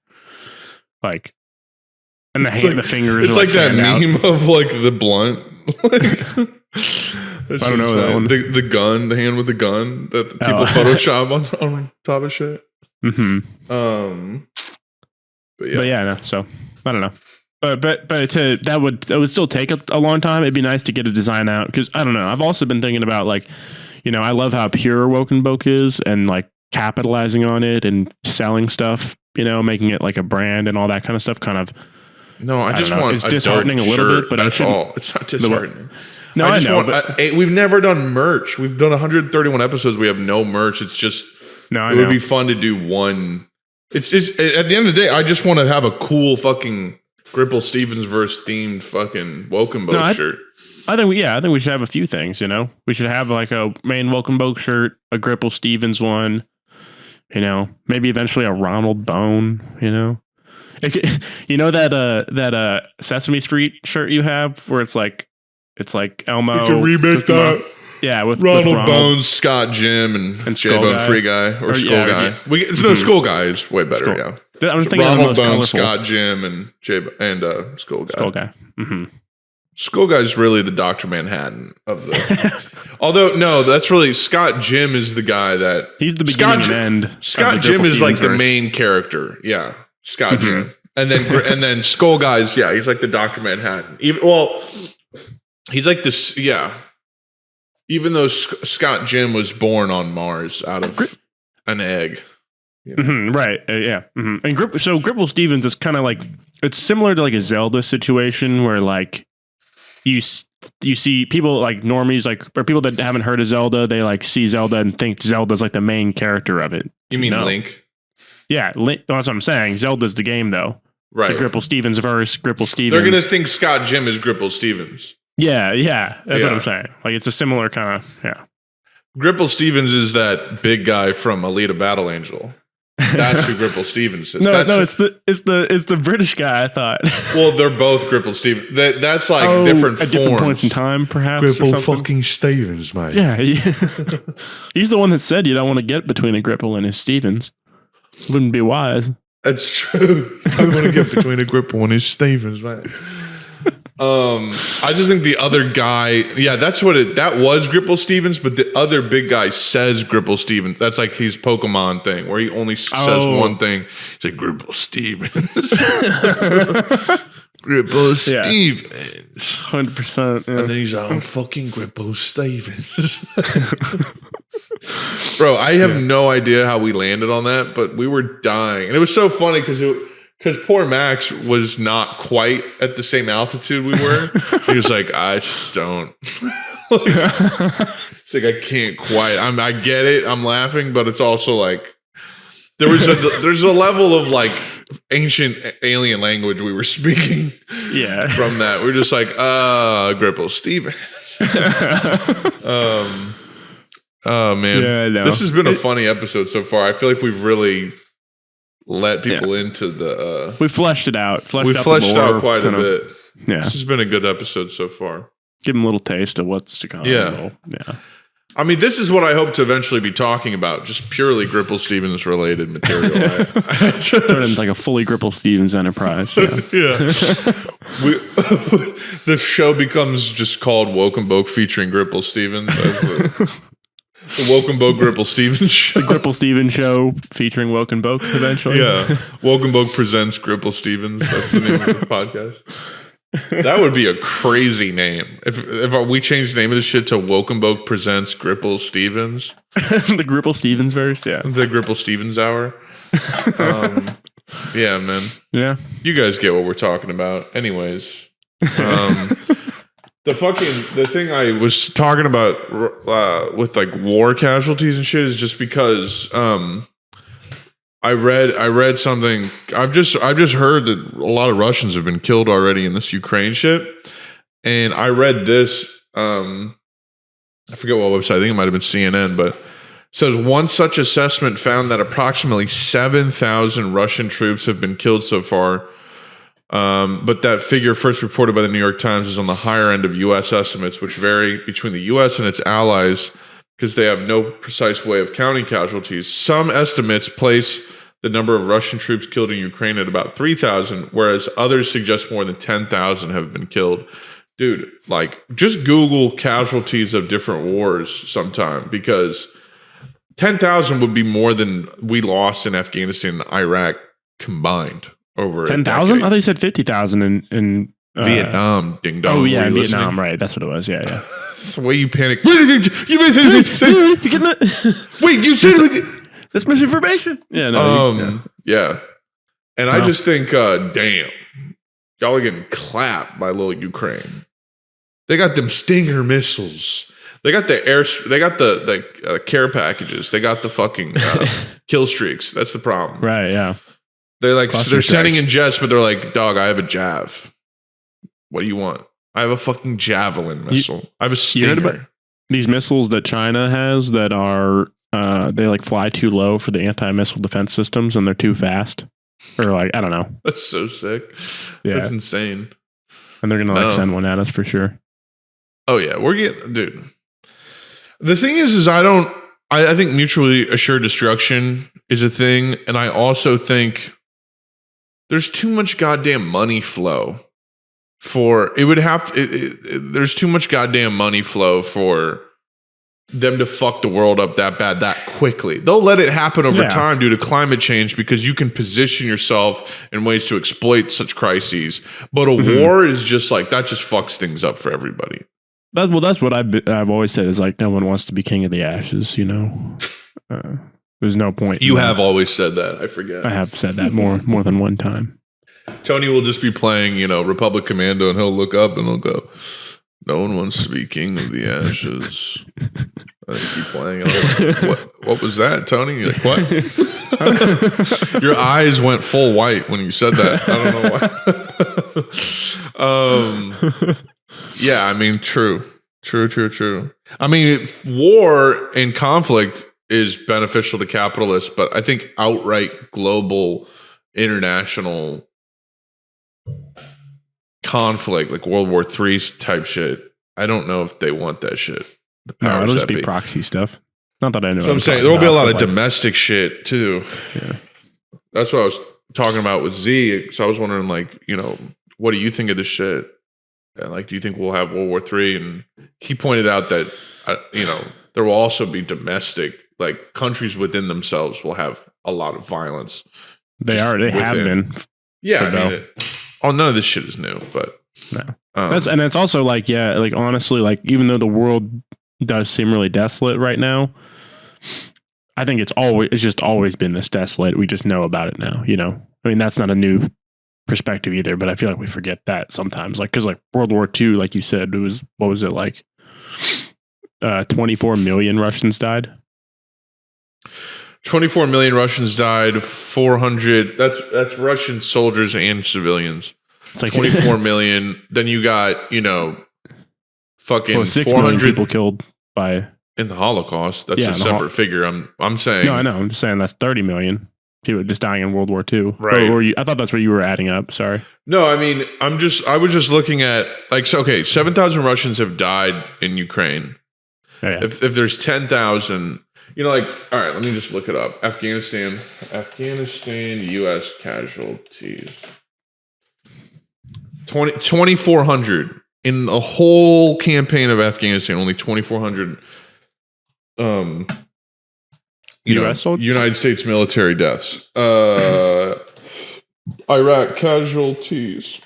And the fingers. It's are that meme out. of the blunt. I don't know that one. The gun, the hand with the gun that people Photoshop on top of shit. Mm-hmm. But yeah, no. So I don't know. But that would still take a long time. It'd be nice to get a design out because I don't know. I've also been thinking about I love how pure Woken Boke is and like capitalizing on it and selling stuff, making it like a brand and all that kind of stuff. Kind of. No, I just want it's a disheartening dope a little shirt. bit, but that's all. It's not disheartening. No, I know. We've never done merch. We've done 131 episodes. We have no merch. It's just it would be fun to do one. It's just at the end of the day, I just want to have a cool fucking Gripple Stevens verse themed fucking Woken Boke shirt. I think we should have a few things. We should have like a main Woken Boke shirt, a Gripple Stevens one. Maybe eventually a Ronald Bone. That Sesame Street shirt you have where it's like Elmo. You can remake that. Yeah, with Ronald Bones, Scott Jim, and J-Bone Free Guy or Skull Guy. Yeah. Skull Guy is way better. Yeah, I'm thinking Ronald Bones, Scott Jim, and Skull Guy. Skull Guy. Mm-hmm. Skull Guy's really the Dr. Manhattan of the. Although no, that's really Scott Jim is the guy that he's the beginning and end. Scott Jim is like the main character. Yeah, Scott Jim, and then Skull Guy's he's like the Dr. Manhattan. He's like this. Yeah. Even though Scott Jim was born on Mars out of an egg. Right. Yeah. Mm-hmm. And Gripple Stevens is kind of like, it's similar to like a Zelda situation where like you see people like normies, like, or people that haven't heard of Zelda, they like see Zelda and think Zelda's like the main character of it. You mean Link? Yeah. Link, that's what I'm saying. Zelda's the game though. Right. The Gripple Stevens verse, Gripple Stevens. They're going to think Scott Jim is Gripple Stevens. Yeah, that's what I'm saying. Like it's a similar kind of Gripple Stevens is that big guy from Alita Battle Angel. That's who Gripple Stevens is. No, it's the British guy. I thought. Well, they're both Gripple Stevens. That's like different forms. At different points in time, perhaps. Gripple fucking Stevens, mate. Yeah, he's the one that said you don't want to get between a Gripple and his Stevens. Wouldn't be wise. That's true. Don't want to get between a Gripple and his Stevens, mate. I just think the other guy, that was Gripple Stevens, but the other big guy says Gripple Stevens. That's like his Pokemon thing where he only says one thing. He's like Gripple Stevens. Gripple Stevens. 100%. Yeah. And then he's like, I'm fucking Gripple Stevens. Bro, I have no idea how we landed on that, but we were dying. And it was so funny because poor Max was not quite at the same altitude we were. He was like, I just don't. It's like, I can't quite. I get it. I'm laughing, but it's also like there's a level of like ancient alien language we were speaking. Yeah. From that, we're just like, Gripple Stevens. Oh man, yeah, no. This has been a funny episode so far. I feel like we've really let people into the. We fleshed it out. We fleshed out quite a bit. Yeah, this has been a good episode so far. Give them a little taste of what's to come. Yeah. I mean, this is what I hope to eventually be talking about. Just purely Gripple Stevens related material. Turn into like a fully Gripple Stevens enterprise. Yeah. The show becomes just called Woken Boke featuring Gripple Stevens. The Woken Boke Gripple Stevens show. The Gripple Stevens show featuring Woken Boke eventually. Yeah. Woken Boke presents Gripple Stevens. That's the name of the podcast. That would be a crazy name. If we change the name of this shit to Woken Boke presents Gripple Stevens. The Gripple Stevens verse, yeah. The Gripple Stevens hour. Yeah, man. Yeah. You guys get what we're talking about. Anyways. The thing I was talking about with like war casualties and shit is just because I read something. I've just heard that a lot of Russians have been killed already in this Ukraine shit, and I read this. I forget what website. I think it might have been CNN, but it says one such assessment found that approximately 7,000 Russian troops have been killed so far. But that figure first reported by the New York Times is on the higher end of U.S. estimates, which vary between the U.S. and its allies because they have no precise way of counting casualties. Some estimates place the number of Russian troops killed in Ukraine at about 3,000, whereas others suggest more than 10,000 have been killed. Dude, like, just Google casualties of different wars sometime, because 10,000 would be more than we lost in Afghanistan and Iraq combined. Over 10,000? I thought you said 50,000 in Vietnam, ding dong. Oh yeah, Were you Vietnam, listening? right? That's what it was. Yeah, yeah. That's the way you panic. You getting that? Wait, you said That's misinformation. Yeah, no. yeah. And I just think, damn, y'all are getting clapped by little Ukraine. They got them Stinger missiles. They got the care packages. They got the fucking kill streaks. That's the problem. Right, yeah. They're like, Cluster they're strikes. sending in jets, but they're like, dog, I have a Jav. What do you want? I have a fucking Javelin missile. I have a Stinger. These missiles that China has that are they like fly too low for the anti-missile defense systems, and they're too fast, or like I don't know. That's so sick. Yeah, that's insane. And they're gonna send one at us for sure. Oh yeah, we're getting, dude. The thing is I think mutually assured destruction is a thing, and I also think there's too much goddamn money flow for it would have. There's too much goddamn money flow for them to fuck the world up that bad that quickly. They'll let it happen over time due to climate change because you can position yourself in ways to exploit such crises. But a war is just like that. Just fucks things up for everybody. That's what I've always said is like no one wants to be king of the ashes. You know, there's no point. You have always said that. I forget. I have said that more than one time. Tony will just be playing, Republic Commando, and he'll look up and he'll go, "No one wants to be king of the ashes." I keep playing. What was that, Tony? You're like, what? Your eyes went full white when you said that. I don't know why. Yeah, I mean, true. I mean, war and conflict is beneficial to capitalists, but I think outright global, international conflict, like World War III type shit, I don't know if they want that shit. No, it'll just be proxy stuff. Not that I know. So I'm saying there will be a lot of domestic shit too. Yeah, that's what I was talking about with Z. So I was wondering, like, what do you think of this shit? And like, do you think we'll have World War III? And he pointed out that there will also be domestic, like countries within themselves will have a lot of violence. They have been. Yeah, none of this shit is new, but no. And it's also like, yeah, like honestly, like even though the world does seem really desolate right now, I think it's just always been this desolate. We just know about it now, I mean, that's not a new perspective either, but I feel like we forget that sometimes, like, because like World War II, like you said, it was, what was it, like 24 million Russians died. 24 million Russians died. 400. That's Russian soldiers and civilians. It's like 24 million. Then you got fucking 6 400 million people killed by in the Holocaust. That's a separate figure. I'm saying. No, I know. I'm just saying that's 30 million people just dying in World War II. Right. Or I thought that's what you were adding up. Sorry. No, I mean I was just looking at like 7,000 Russians have died in Ukraine. Oh, yeah. If there's 10,000. Like, all right, let me just look it up. Afghanistan, U.S. casualties. 2,400 in the whole campaign of Afghanistan. Only 2,400. U.S. soldiers? United States military deaths. Iraq casualties,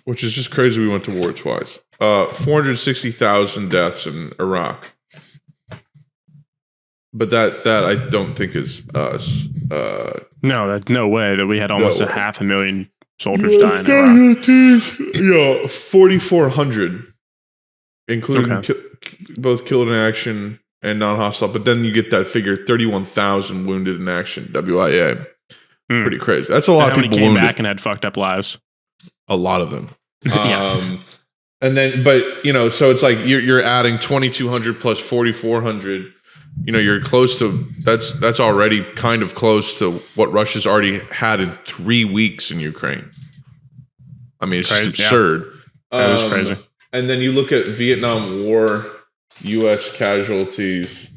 which is just crazy. We went to war twice. 460,000 deaths in Iraq. But that I don't think is us. No, that's no way that we had almost 500,000 soldiers die in Iraq. Yeah, 4,400, including both killed in action and non-hostile. But then you get that figure, 31,000 wounded in action. WIA, pretty crazy. That's a lot of people came wounded. Back and had fucked up lives. A lot of them. Yeah. And then, but so it's like you're adding 2,200 plus 4,400. You're close to that's already kind of close to what Russia's already had in 3 weeks in Ukraine. I mean, it's just absurd. Yeah. That is crazy. And then you look at Vietnam War, U.S. casualties.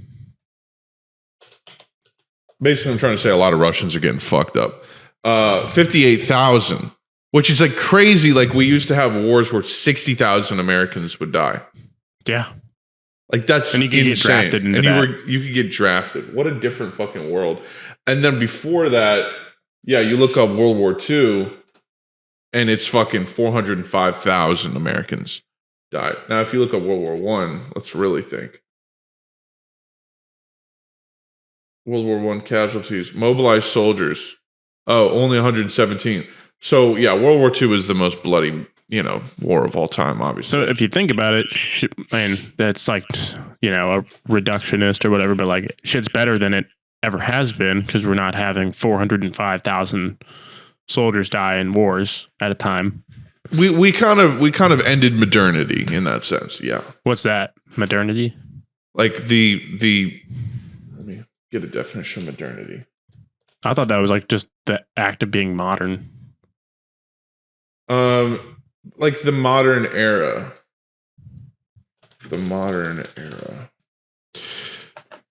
Basically, I'm trying to say a lot of Russians are getting fucked up. 58,000, which is like crazy. Like we used to have wars where 60,000 Americans would die. Yeah. Like that's and you could insane. Get drafted into and you could get drafted. What a different fucking world. And then before that, you look up World War II. and it's fucking 405,000 Americans died. Now, if you look at World War One, let's really think. World War One casualties, mobilized soldiers. Oh, only 117. So yeah, World War II is the most bloody, war of all time, obviously. So if you think about it, that's like, a reductionist or whatever, but like shit's better than it ever has been because we're not having 405,000 soldiers die in wars at a time. We kind of ended modernity in that sense. Yeah. What's that? Modernity? Like the let me get a definition of modernity. I thought that was like just the act of being modern. Like the modern era. The modern era.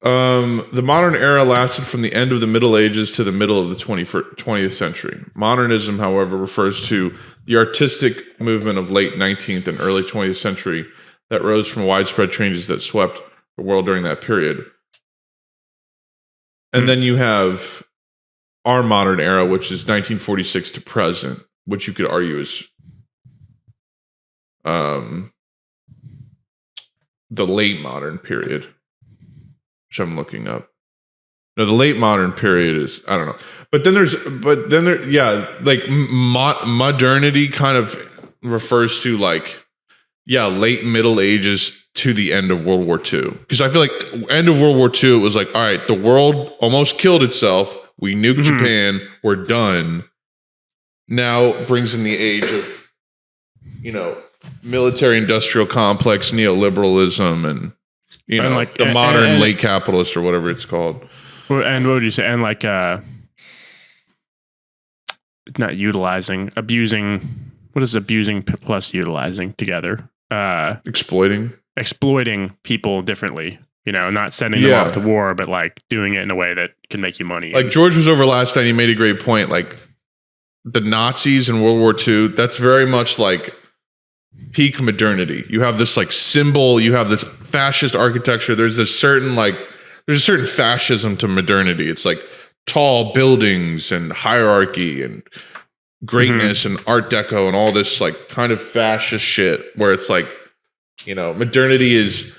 The modern era lasted from the end of the Middle Ages to the middle of the 20th century. Modernism, however, refers to the artistic movement of late 19th and early 20th century that rose from widespread changes that swept the world during that period. And then you have our modern era, which is 1946 to present, which you could argue is the late modern period, which I'm looking up. No, the late modern period is, I don't know. But then like modernity kind of refers to like, late Middle Ages to the end of World War II. Because I feel like end of World War II, it was like, all right, the world almost killed itself. We nuked Japan. We're done. Now brings in the age of, military industrial complex, neoliberalism, and like the modern late capitalist or whatever it's called. And what would you say? And like, not abusing. What is abusing plus utilizing together? Exploiting people differently. Not sending them off to war, but like doing it in a way that can make you money. Like George was over last night. He made a great point. Like the Nazis in World War II, that's very much like peak modernity. You have this like symbol, you have this fascist architecture. There's a certain fascism to modernity. It's like tall buildings and hierarchy and greatness and Art Deco and all this like kind of fascist shit where it's like, modernity is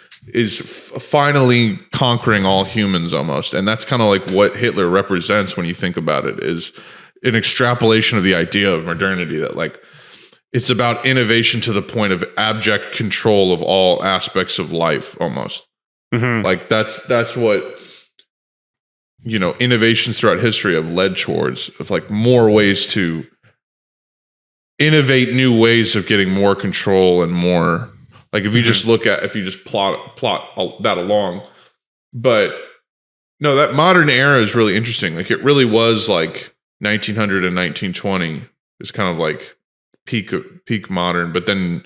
finally conquering all humans almost. And that's kind of like what Hitler represents when you think about it, is an extrapolation of the idea of modernity, that like it's about innovation to the point of abject control of all aspects of life almost. Like that's what, innovations throughout history have led towards, of like more ways to innovate new ways of getting more control and more. Like if you just plot that along, but no, that modern era is really interesting. Like it really was like 1900 and 1920 is kind of like peak modern. But then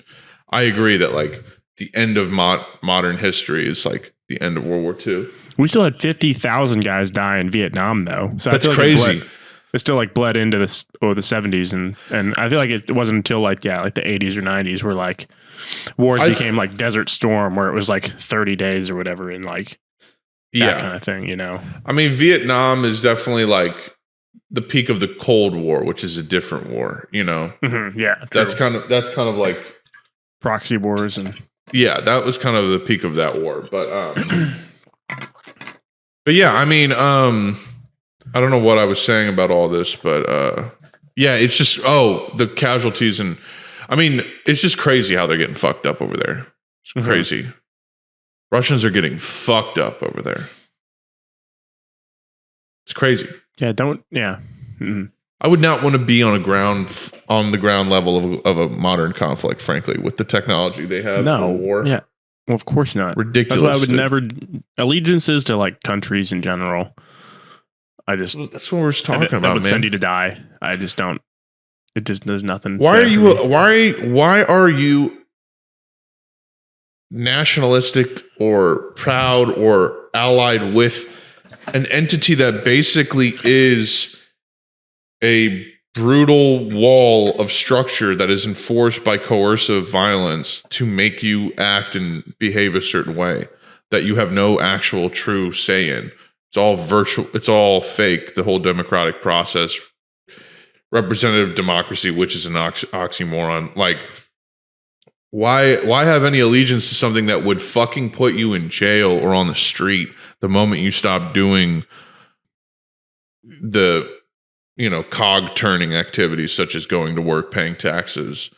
I agree that like the end of modern history is like the end of World War II. We still had 50,000 guys die in Vietnam though. So that's crazy. It still like bled into the 70s, and I feel like it wasn't until like the 80s or 90s where like wars became like Desert Storm, where it was like 30 days or whatever, and like that kind of thing. I mean, Vietnam is definitely like the peak of the Cold War, which is a different war. Yeah, that's kind of like proxy wars, and that was kind of the peak of that war. But yeah, I mean, I don't know what I was saying about all this, but it's just the casualties, and I mean it's just crazy how they're getting fucked up over there. It's crazy. Russians are getting fucked up over there. It's crazy. Yeah, I would not want to be on the ground level of a modern conflict, frankly, with the technology they have for war. Yeah, well, of course not. Ridiculous. That's why I would never allegiances to like countries in general. That's what we're talking about, man. That would send you to die. I just don't. There's nothing. Why are you nationalistic or proud or allied with an entity that basically is a brutal wall of structure that is enforced by coercive violence to make you act and behave a certain way that you have no actual true say in? It's all virtual. It's all fake. The whole democratic process representative democracy, which is an oxymoron. Like, why have any allegiance to something that would fucking put you in jail or on the street the moment you stop doing the, cog turning activities such as going to work, paying taxes,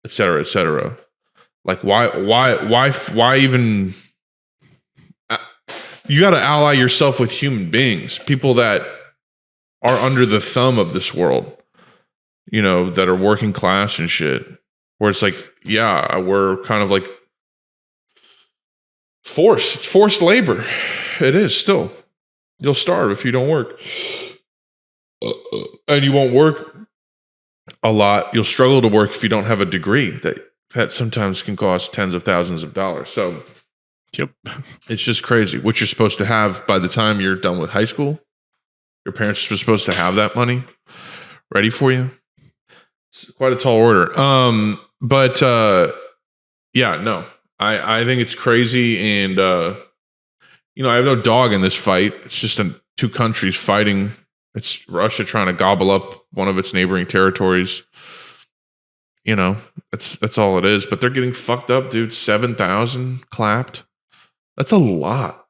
et cetera, et cetera. Like, why even? You got to ally yourself with human beings, people that are under the thumb of this world, that are working class and shit. Where it's like, yeah, we're kind of like forced labor. It is still. You'll starve if you don't work. And you won't work a lot. You'll struggle to work if you don't have a degree that sometimes can cost tens of thousands of dollars. So yep. It's just crazy what you're supposed to have by the time you're done with high school. Your parents are supposed to have that money ready for you. It's quite a tall order. But yeah, no, I think it's crazy. And, I have no dog in this fight. It's just two countries fighting. It's Russia trying to gobble up one of its neighboring territories. That's all it is. But they're getting fucked up, dude. 7,000 clapped. That's a lot.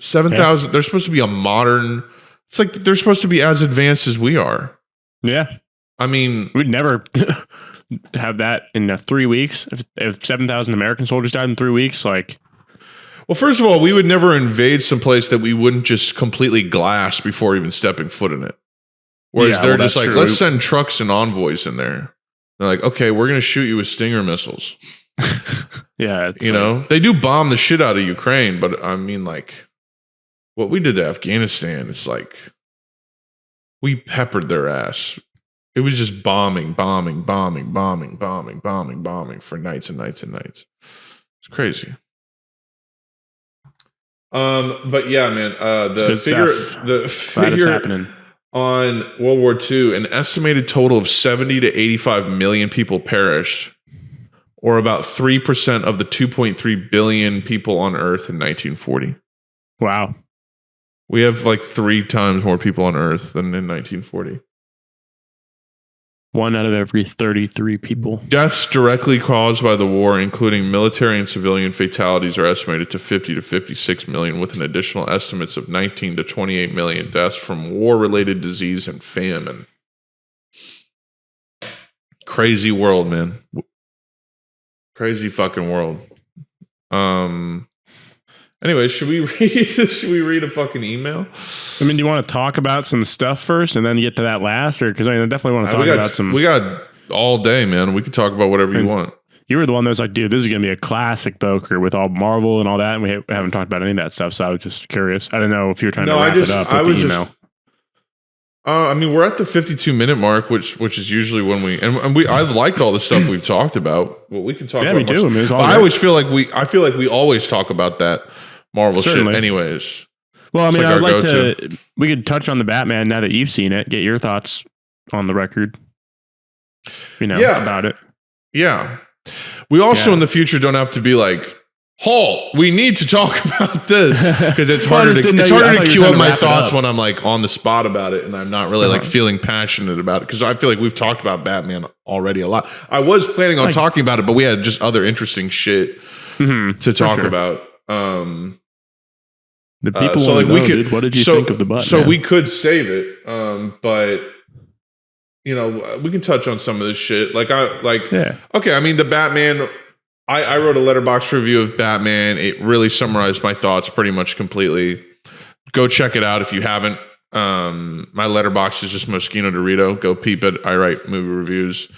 7,000. They're supposed to be a modern. It's like they're supposed to be as advanced as we are. Yeah. I mean, we'd never have that in 3 weeks. If 7,000 American soldiers died in 3 weeks, like. Well, first of all, we would never invade some place that we wouldn't just completely glass before even stepping foot in it. Whereas they're just like, let's send trucks and envoys in there. They're like, okay, we're going to shoot you with Stinger missiles. Yeah. They do bomb the shit out of Ukraine, but I mean, like, what we did to Afghanistan, it's like, we peppered their ass. It was just bombing for nights and nights and nights. It's crazy. But yeah, man, the figure happening on World War II, an estimated total of 70 to 85 million people perished, or about 3% of the 2.3 billion people on Earth in 1940. Wow. We have like 3 times more people on Earth than in 1940. 1 out of every 33 people. Deaths directly caused by the war, including military and civilian fatalities, are estimated to 50 to 56 million, with an additional estimates of 19 to 28 million deaths from war-related disease and famine. Crazy world, man. Crazy fucking world. Anyway, should we read a fucking email? I mean, do you want to talk about some stuff first and then get to that last? Or because I definitely want to talk about some. We got all day, man. We can talk about whatever you want. You were the one that was like, dude, this is going to be a classic Boker with all Marvel and all that. And we haven't talked about any of that stuff. So I was just curious. I didn't know if you were trying to wrap it up with the email. I mean, we're at the 52-minute mark, which is usually when I've liked all the stuff we've talked about. Well, we can talk about we do. I mean, I always feel like we always talk about that Marvel shit anyways. Well, I mean, I'd like to. We could touch on the Batman now that you've seen it. Get your thoughts on the record. About it. Yeah. We also in the future don't have to be like, halt, we need to talk about this, because it's harder to cue up my thoughts when I'm like on the spot about it and I'm not really like feeling passionate about it, because I feel like we've talked about Batman already a lot. I was planning on talking about it, but we had just other interesting shit to talk about. The people so like know, we could, dude, what did you think of the button? So we could save it, but we can touch on some of this shit. Okay, I mean, the Batman, I wrote a letterbox review of Batman. It really summarized my thoughts pretty much completely. Go check it out if you haven't. My letterbox is just Moschino Dorito. Go peep it. I write movie reviews.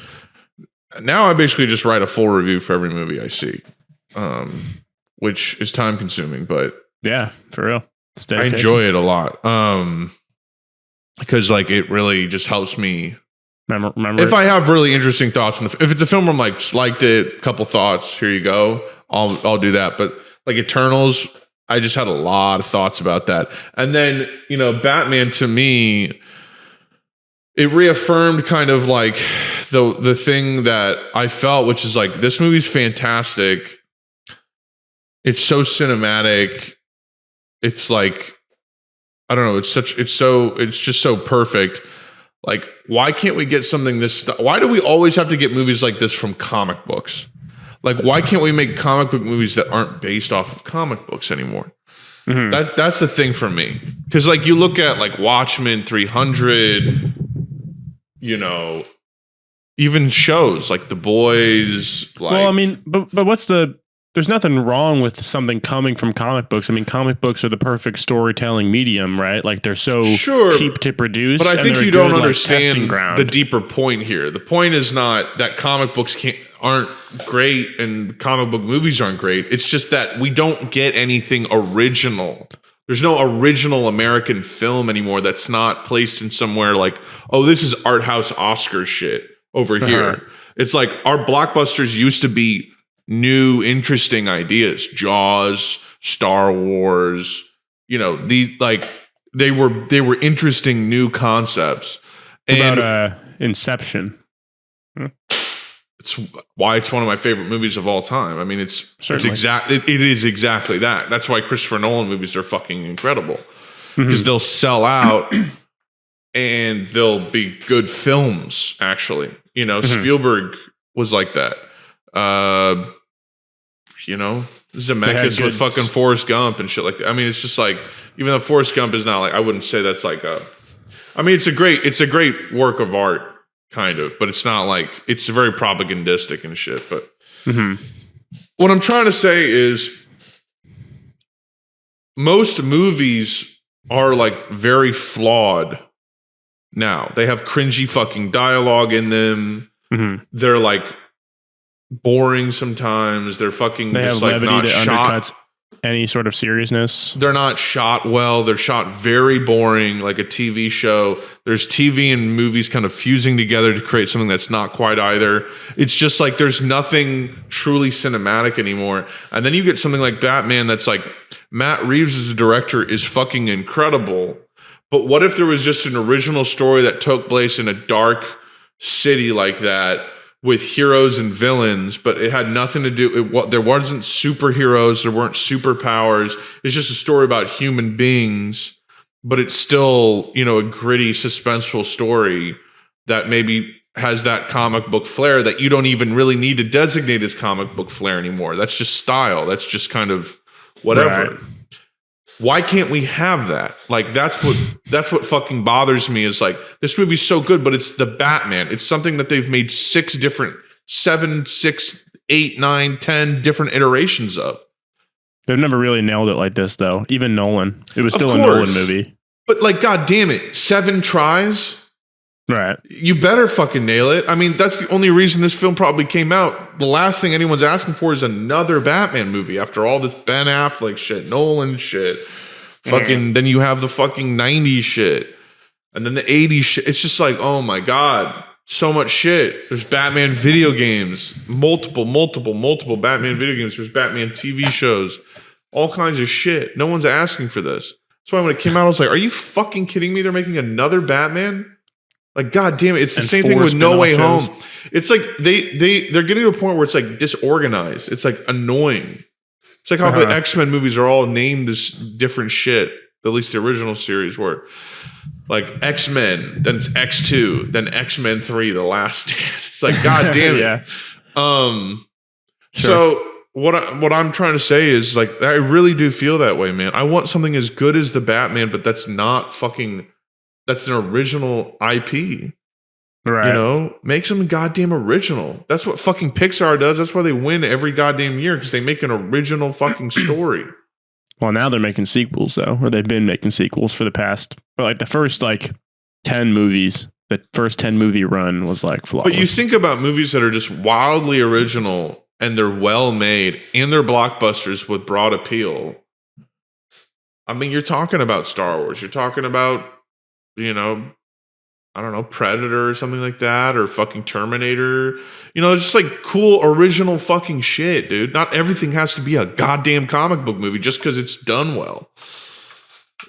Now I basically just write a full review for every movie I see, which is time consuming, but yeah, for real. I enjoy it a lot. Because like it really just helps me. Remember if I have really interesting thoughts, if it's a film where I'm like, just liked it, couple thoughts, here you go, I'll do that. But like Eternals, I just had a lot of thoughts about that. And then, Batman, to me, it reaffirmed kind of like the thing that I felt, which is like, this movie's fantastic. It's so cinematic. It's like, I don't know, it's just so perfect. Like, why can't we get something why do we always have to get movies like this from comic books? Like, why can't we make comic book movies that aren't based off of comic books anymore? That's the thing for me. Because, like, you look at, like, Watchmen, 300, you know, even shows like The Boys. Like, well, I mean, but there's nothing wrong with something coming from comic books. I mean, comic books are the perfect storytelling medium, right? Like, they're so cheap to produce. But I think you don't understand the deeper point here. The point is not that comic books aren't great and comic book movies aren't great. It's just that we don't get anything original. There's no original American film anymore that's not placed in somewhere like, oh, this is art house Oscar shit over here. It's like our blockbusters used to be new, interesting ideas. Jaws, Star Wars, you know, they were interesting new concepts. And about Inception. It's why it's one of my favorite movies of all time. I mean, it is exactly that. That's why Christopher Nolan movies are fucking incredible, because they'll sell out and they'll be good films. Actually, you know, Spielberg was like that. You know, Zemeckis with fucking Forrest Gump and shit like that. I mean, it's just like, even though Forrest Gump is not like, I wouldn't say that's like I mean, it's a great work of art, kind of, but it's not like, it's very propagandistic and shit. But what I'm trying to say is, most movies are like very flawed now. They have cringy fucking dialogue in them. They're like boring sometimes. They're fucking just like not shot. Any sort of seriousness. They're not shot well. They're shot very boring, like a TV show. There's TV and movies kind of fusing together to create something that's not quite either. It's just like there's nothing truly cinematic anymore. And then you get something like Batman that's like, Matt Reeves as a director is fucking incredible. But what if there was just an original story that took place in a dark city like that, with heroes and villains, but it had nothing to do. There wasn't superheroes. There weren't superpowers. It's just a story about human beings, but it's still, you know, a gritty, suspenseful story that maybe has that comic book flair that you don't even really need to designate as comic book flair anymore. That's just style. That's just kind of whatever. Right. Why can't we have that? Like, that's what fucking bothers me, is like, this movie's so good, but it's the Batman. It's something that they've made 7, 6, 8, 9, 10 different iterations of. They've never really nailed it like this, though. Even Nolan. It was still a Nolan movie. But like, God damn it, 7 tries? Right. You better fucking nail it. I mean, that's the only reason this film probably came out. The last thing anyone's asking for is another Batman movie after all this Ben Affleck shit, Nolan shit. Fucking, then you have the fucking 90s shit. And then the 80s shit. It's just like, oh my God, so much shit. There's Batman video games, multiple Batman video games. There's Batman TV shows, all kinds of shit. No one's asking for this. That's why when it came out, I was like, are you fucking kidding me? They're making another Batman? Like, God damn it. It's the same thing with No Way Home. It's like they're getting to a point where it's like disorganized. It's like annoying. It's like how the X-Men movies are all named as different shit. At least the original series were. Like X-Men, then it's X2, then X-Men 3, The Last Stand. It's like, God damn it. Yeah. So what I'm trying to say is, like, I really do feel that way, man. I want something as good as the Batman, but that's not fucking... That's an original IP. Right. You know, make some goddamn original. That's what fucking Pixar does. That's why they win every goddamn year, because they make an original fucking story. Well, now they're making sequels, though, or they've been making sequels for the past, but like the first 10 movies, the first 10 movie run was like flawless. But you think about movies that are just wildly original and they're well made and they're blockbusters with broad appeal. I mean, you're talking about Star Wars. You're talking about, you know, I don't know, Predator or something like that, or fucking Terminator. You know, it's just like cool, original fucking shit, dude. Not everything has to be a goddamn comic book movie just because it's done well.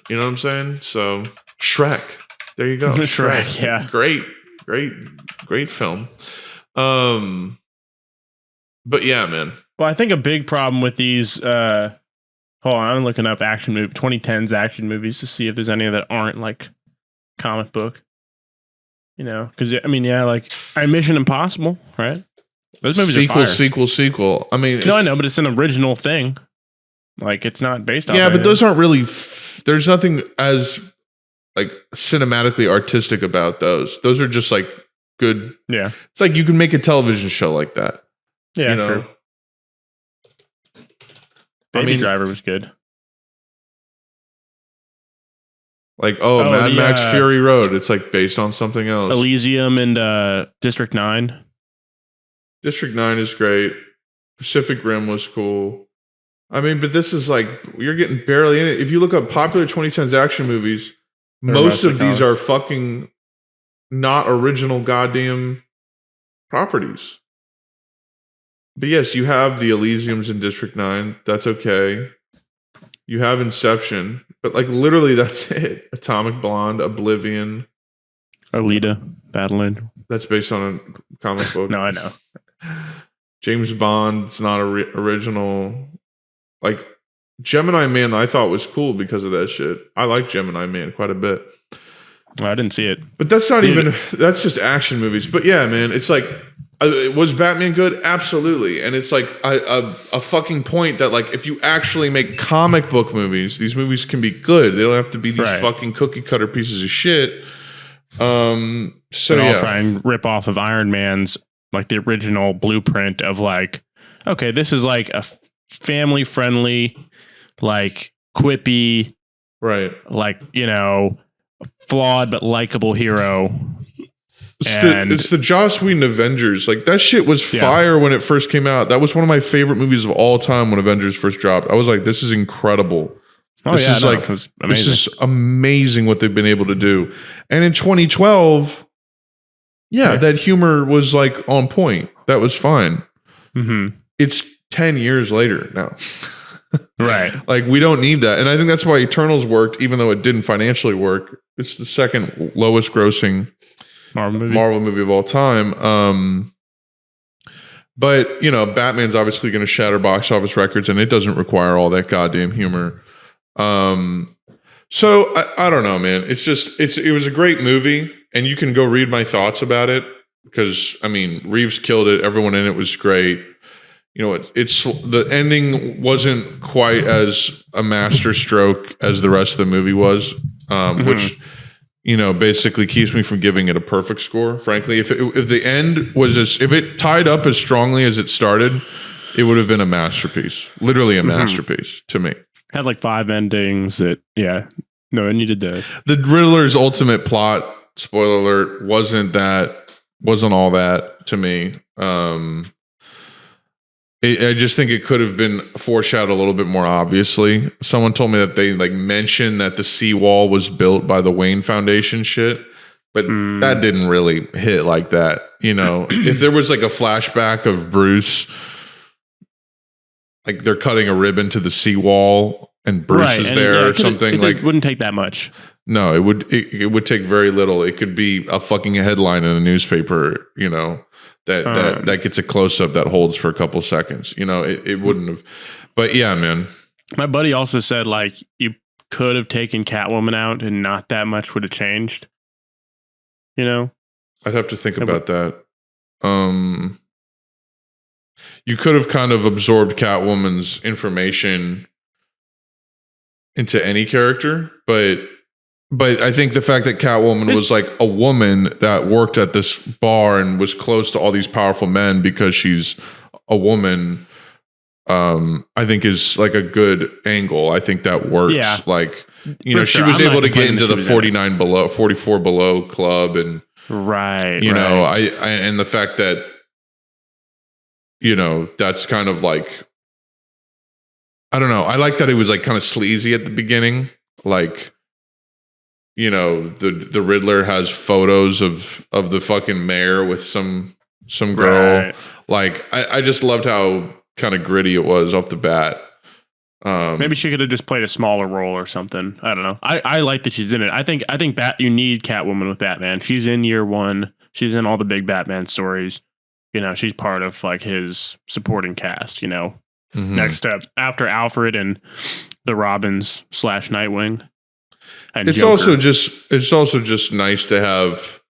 You know what I'm saying? So, Shrek. There you go. Shrek, yeah. Great film. But yeah, man. Well, I think a big problem with these, hold on, I'm looking up 2010s action movies to see if there's any that aren't like comic book. You know, because I mean, yeah, like Mission Impossible, right? Those movies are fire. Sequel. I mean, no, I know, but it's an original thing. Like it's not based on. Yeah, but those aren't really. There's nothing as like cinematically artistic about those. Those are just like good. Yeah, it's like you can make a television show like that. Yeah, you know? True. Baby Driver was good. Like, Mad Max Fury Road. It's like based on something else. Elysium and District 9. District 9 is great. Pacific Rim was cool. I mean, but this is like, you're getting barely in it. If you look up popular 2010s action movies, most of these are fucking not original goddamn properties. But yes, you have the Elysiums in District 9. That's okay. You have Inception. But like literally that's it. Atomic Blonde, Oblivion. Alita, Battle Angel. That's based on a comic book. No, I know. James Bond's not original. Like Gemini Man I thought was cool because of that shit. I like Gemini Man quite a bit. I didn't see it. But that's not even, that's just action movies. But yeah, man, it's like, was Batman good? Absolutely. And it's like a fucking point that like if you actually make comic book movies, these movies can be good. They don't have to be these fucking cookie cutter pieces of shit. So I'll try and rip off of Iron Man's like the original blueprint of like, okay, this is like a family friendly, like quippy, right? Like, you know, flawed but likable hero. It's the Joss Whedon Avengers. Like that shit was fire when it first came out. That was one of my favorite movies of all time when Avengers first dropped. I was like, this is incredible. This is amazing what they've been able to do. And in 2012, that humor was like on point. That was fine. Mm-hmm. It's 10 years later now. Right. Like we don't need that. And I think that's why Eternals worked, even though it didn't financially work. It's the second lowest grossing Marvel movie of all time. But you know, Batman's obviously going to shatter box office records, and it doesn't require all that goddamn humor. So I don't know, man. It's just it was a great movie, and you can go read my thoughts about it because I mean Reeves killed it. Everyone in it was great. You know, it's the ending wasn't quite as a master stroke as the rest of the movie was, which. You know, basically keeps me from giving it a perfect score. Frankly, if the end was if it tied up as strongly as it started, it would have been a masterpiece. Literally a masterpiece to me. Had like 5 endings. That it needed the Riddler's ultimate plot. Spoiler alert, wasn't all that to me. I just think it could have been foreshadowed a little bit more obviously. Someone told me that they like mentioned that the seawall was built by the Wayne Foundation shit, but that didn't really hit like that. You know, if there was like a flashback of Bruce, like they're cutting a ribbon to the seawall and Bruce is there or something, it wouldn't take that much. No, it would take very little. It could be a fucking headline in a newspaper, you know. That gets a close up that holds for a couple seconds. You know, it wouldn't have. But yeah, man. My buddy also said like you could have taken Catwoman out and not that much would have changed. You know, I'd have to think about that. You could have kind of absorbed Catwoman's information into any character, but I think the fact that Catwoman was like a woman that worked at this bar and was close to all these powerful men because she's a woman, I think is like a good angle. I think that works. Yeah. Like, you know, she was able to get into the 44 below club and you know, I and the fact that, you know, that's kind of like, I don't know. I like that it was like kind of sleazy at the beginning. Like, you know, the Riddler has photos of the fucking mayor with some girl. Right. Like, I just loved how kind of gritty it was off the bat. Maybe she could have just played a smaller role or something. I don't know. I like that she's in it. I think you need Catwoman with Batman. She's in year 1. She's in all the big Batman stories. You know, she's part of like his supporting cast, you know. Next up after Alfred and the Robins / Nightwing. It's also just nice to have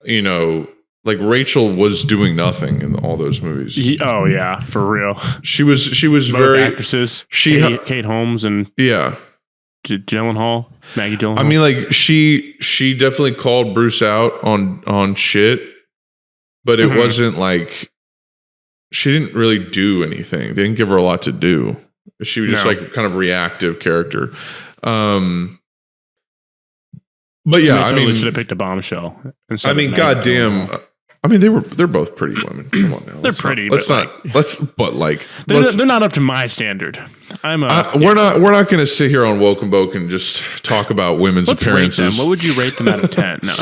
you know, like Rachel was doing nothing in all those movies. Oh yeah, for real. She was Both very actresses. Kate Holmes and yeah. Gyllenhaal, Maggie Gyllenhaal. I mean, like she definitely called Bruce out on shit, but it wasn't like she didn't really do anything. They didn't give her a lot to do. She was just like kind of reactive character. But yeah, I mean, should have picked a Bombshell. I mean, goddamn. I mean, they're both pretty women. Come on now. They're pretty. They're not up to my standard. We're not going to sit here on Woke and Boke and just talk about women's appearances. Rate them. What would you rate them out of 10? No.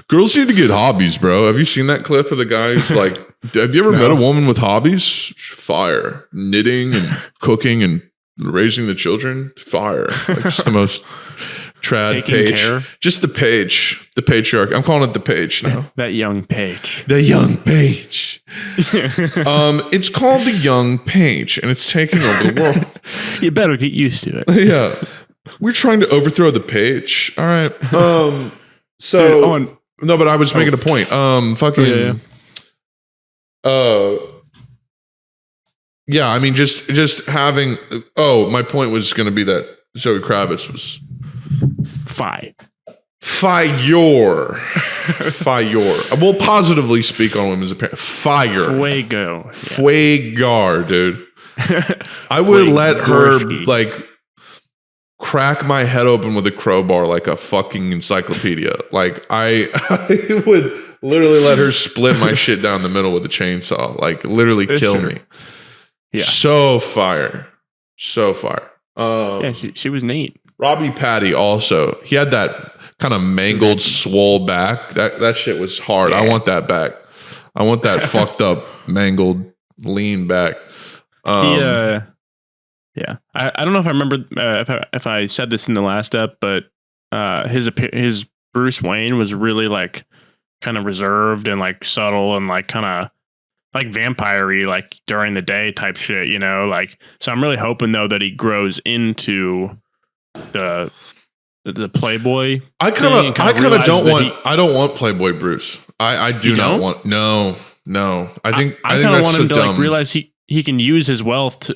Girls need to get hobbies, bro. Have you seen that clip of the guy who's like, have you ever met a woman with hobbies? Fire. Knitting and cooking and raising the children? Fire. Like just the most trad Taking page. Care. Just the page. The patriarch. I'm calling it the page now. That young page. The young page. It's called the young page, and it's taking over the world. You better get used to it. Yeah. We're trying to overthrow the page. All right. No, but I was making a point. Yeah, I mean, just having. Oh, my point was going to be that Zoe Kravitz was fire. We'll positively speak on women's appearance. Fire. Fuego. Fuegar, dude. I would let her like crack my head open with a crowbar like a fucking encyclopedia. Like I would literally let her split my shit down the middle with a chainsaw. Like literally kill me. Yeah. So fire. Yeah, she was neat. Robbie Patty also. He had that kind of mangled, swole back. That shit was hard. Yeah. I want that back. I want that fucked up, mangled, lean back. Yeah, I don't know if I remember if I said this in the last ep, but his Bruce Wayne was really like kind of reserved and like subtle and like kind of like vampire-y, like during the day type shit, you know. Like, so I'm really hoping though that he grows into the Playboy. I kind of don't want Playboy Bruce. I do not want. No. I think kind of want him to like realize he can use his wealth to.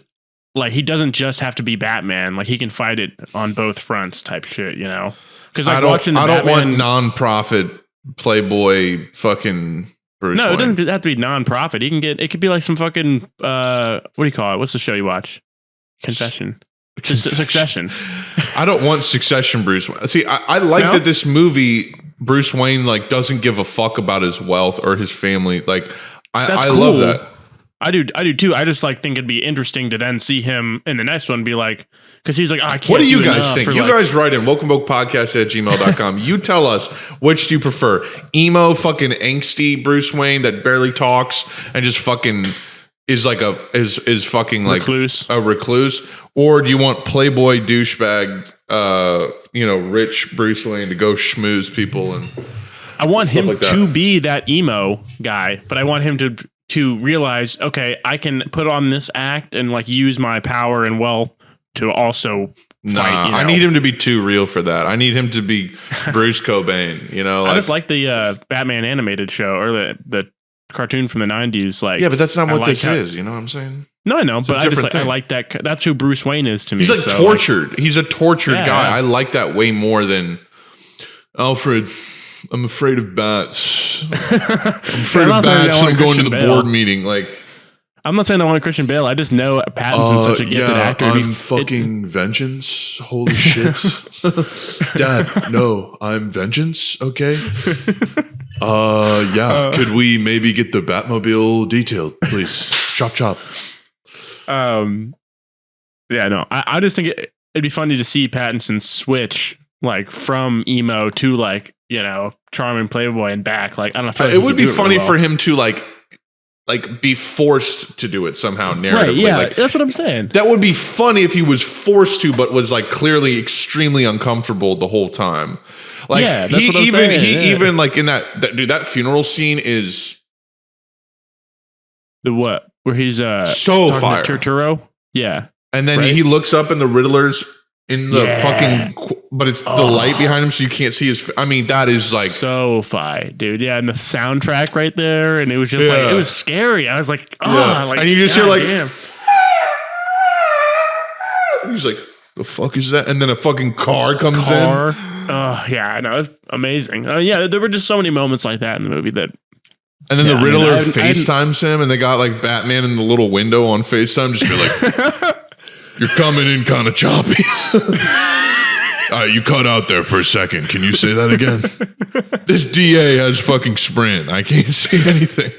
Like, he doesn't just have to be Batman. Like, he can fight it on both fronts type shit, you know? Because like, I don't want non-profit Playboy fucking Bruce Wayne. It doesn't have to be non-profit. It could be like some fucking, what do you call it? What's the show you watch? Succession. I don't want Succession Bruce Wayne. See, I like that this movie, Bruce Wayne, like, doesn't give a fuck about his wealth or his family. Like, I cool. Love that. I do too. I just like think it'd be interesting to then see him in the next one be like, because he's like, I can't. What do you guys think? You guys write in welcomebokepodcast@gmail.com. You tell us, which do you prefer? Emo fucking angsty Bruce Wayne that barely talks and just fucking is like is fucking like a recluse, or do you want Playboy douchebag rich Bruce Wayne to go schmooze people? And I want him to be that emo guy, but I want him to realize, okay, I can put on this act and like use my power and wealth to also fight. You know? I need him to be too real for that. I need him to be Bruce Cobain, you know? I just like the Batman animated show or the cartoon from the 90s. Like, yeah, but that's not what this is. You know what I'm saying? No, I know, but I like that. That's who Bruce Wayne is to me. He's like tortured. He's a tortured guy. I like that way more than Alfred. I'm afraid of bats. I'm afraid of bats. I'm going to the board meeting. Like, I'm not saying I want Christian Bale. I just know Pattinson's such a gifted actor. I'm fucking Vengeance. Holy shit. Dad, no, I'm Vengeance. Okay. Could we maybe get the Batmobile detailed, please? Chop. Yeah, no. I just think it'd be funny to see Pattinson switch like from emo to like, you know, charming Playboy and back. Like, I don't know. It would be funny for him to like be forced to do it somehow narratively. Right, yeah, like, that's what I'm saying. That would be funny if he was forced to, but was like clearly extremely uncomfortable the whole time. Like, yeah, that's what I'm saying. Even like in that funeral scene is the what? Where he's so fire. Turturro? Yeah. And then he looks up and the Riddler's in the fucking, but it's the light behind him, so you can't see his. I mean, that is like so fi, dude. Yeah, and the soundtrack right there, and it was just like it was scary. I was like, like, and you just hear like, damn. He's like, the fuck is that? And then a fucking car comes in. Oh yeah, no, it's amazing. Yeah, there were just so many moments like that in the movie that. And then the Riddler FaceTimes him, and they got like Batman in the little window on FaceTime, just be like, "You're coming in kind of choppy." You cut out there for a second. Can you say that again? This DA has fucking Sprint. I can't see anything.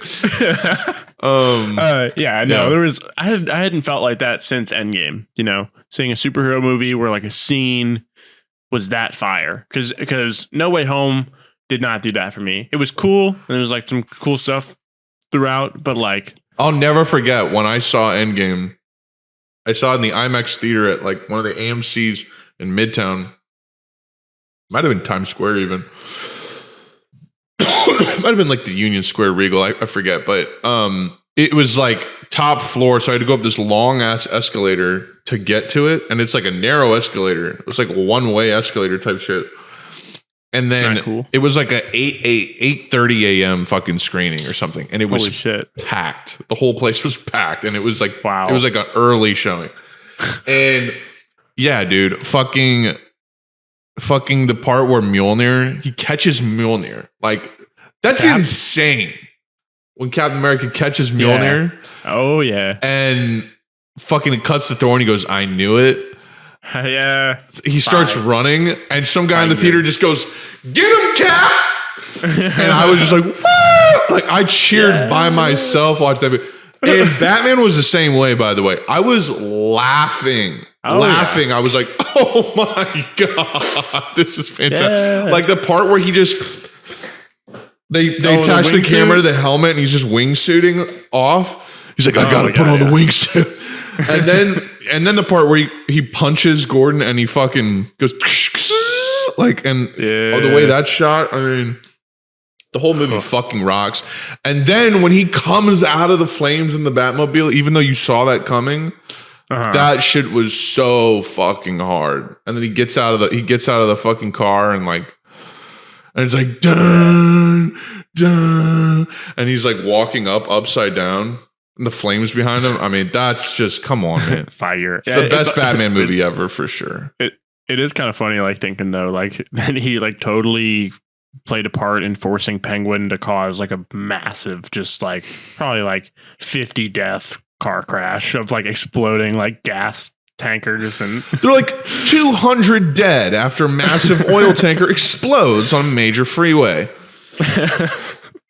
There was. I hadn't felt like that since Endgame. You know, seeing a superhero movie where like a scene was that fire, because No Way Home did not do that for me. It was cool, and there was like some cool stuff throughout, but like I'll never forget when I saw Endgame. I saw it in the IMAX theater at like one of the AMC's in Midtown. Might have been Times Square even. Might have been like the Union Square Regal. I forget, but it was like top floor, so I had to go up this long ass escalator to get to it, and it's like a narrow escalator. It was like a one way escalator type shit. And then it was like a 8:30 a.m. fucking screening or something, and it was packed. The whole place was packed, and it was like it was like an early showing. And yeah, dude, fucking the part where Mjolnir, he catches Mjolnir, like that's insane. When Captain America catches Mjolnir, and fucking it cuts the Thor, and he goes, "I knew it." Yeah. He starts running, and some guy in the theater just goes, "Get him, Cap!" And I was just like, "What?" Like I cheered by myself watching that. And Batman was the same way, by the way. I was laughing. Yeah. I was like, "Oh my god, this is fantastic!" Yeah. Like the part where he just they attach the camera to the helmet, and he's just wingsuiting off. He's like, "I gotta put on the wingsuit." And then the part where he punches Gordon and he fucking goes like, and the way that's shot, I mean, the whole movie fucking rocks. And then when he comes out of the flames in the Batmobile, even though you saw that coming, that shit was so fucking hard. And then he gets out of the fucking car and it's like dun dun, and he's like walking upside down. And the flames behind him. I mean, that's just, come on, man. Fire. It's the best Batman movie ever, for sure. It is kind of funny, like thinking though, like then he like totally played a part in forcing Penguin to cause like a massive, just like probably like 50 death car crash of like exploding like gas tankers, and they're like 200 dead after massive oil tanker explodes on a major freeway.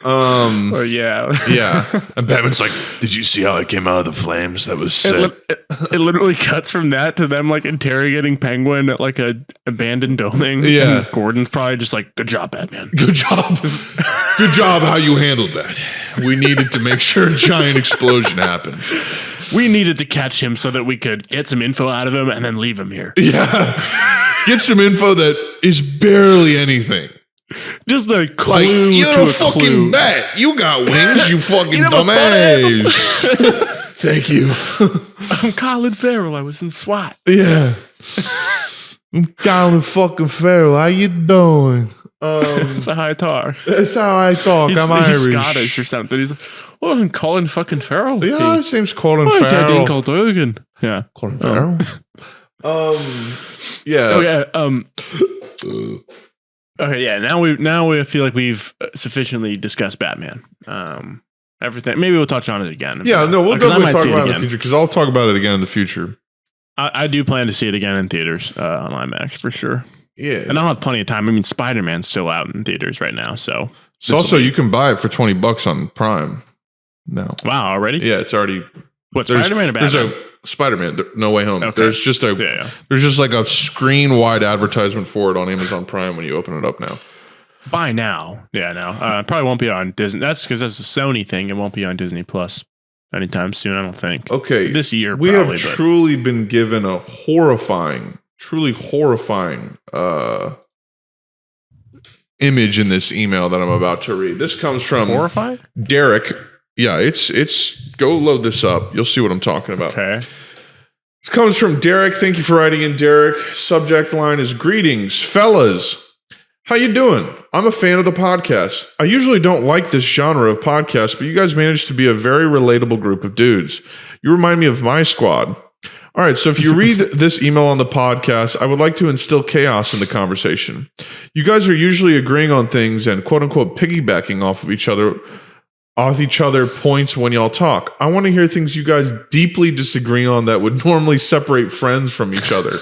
Yeah. And Batman's like, "Did you see how I came out of the flames? That was sick." It literally cuts from that to them like interrogating Penguin at like a abandoned building. Yeah. And Gordon's probably just like, "Good job, Batman. Good job. Good job how you handled that. We needed to make sure a giant explosion happened. We needed to catch him so that we could get some info out of him and then leave him here." Yeah. Get some info that is barely anything. Just a clue. Like, you're a fucking bat. You got wings, you fucking dumbass. Thank you. I'm Colin Farrell. I was in SWAT. Yeah. I'm Colin fucking Farrell. How you doing? That's how I talk. That's how I talk. I'm Irish. He's Scottish or something. He's like, "Oh, I'm Colin fucking Farrell." Yeah, his name's Colin Farrell. Yeah. Colin Farrell. Yeah. Okay, yeah. Now we feel like we've sufficiently discussed Batman. Everything. Maybe we'll touch on it again. Yeah, no, we'll definitely talk about it in the future, because I'll talk about it again in the future. I do plan to see it again in theaters on IMAX for sure. Yeah, and I'll have plenty of time. I mean, Spider-Man's still out in theaters right now, so also you can buy it for $20 on Prime now. Wow, already? Yeah, it's already. What, Spider-Man or Batman? There's a Spider-Man, No Way Home. Okay. There's just like a screen-wide advertisement for it on Amazon Prime when you open it up now. Buy now. Yeah, no. Probably won't be on Disney. That's because that's a Sony thing. It won't be on Disney Plus anytime soon, I don't think. Okay. This year, we have truly been given a truly horrifying image in this email that I'm about to read. This comes from horrifying? Derek. Yeah, it's go load this up. You'll see what I'm talking about. Okay. This comes from Derek. Thank you for writing in, Derek. Subject line is greetings, fellas. How you doing? I'm a fan of the podcast. I usually don't like this genre of podcast, but you guys managed to be a very relatable group of dudes. You remind me of my squad. All right, so if you read this email on the podcast, I would like to instill chaos in the conversation. You guys are usually agreeing on things and quote unquote piggybacking off each other points when y'all talk. I want to hear things you guys deeply disagree on that would normally separate friends from each other.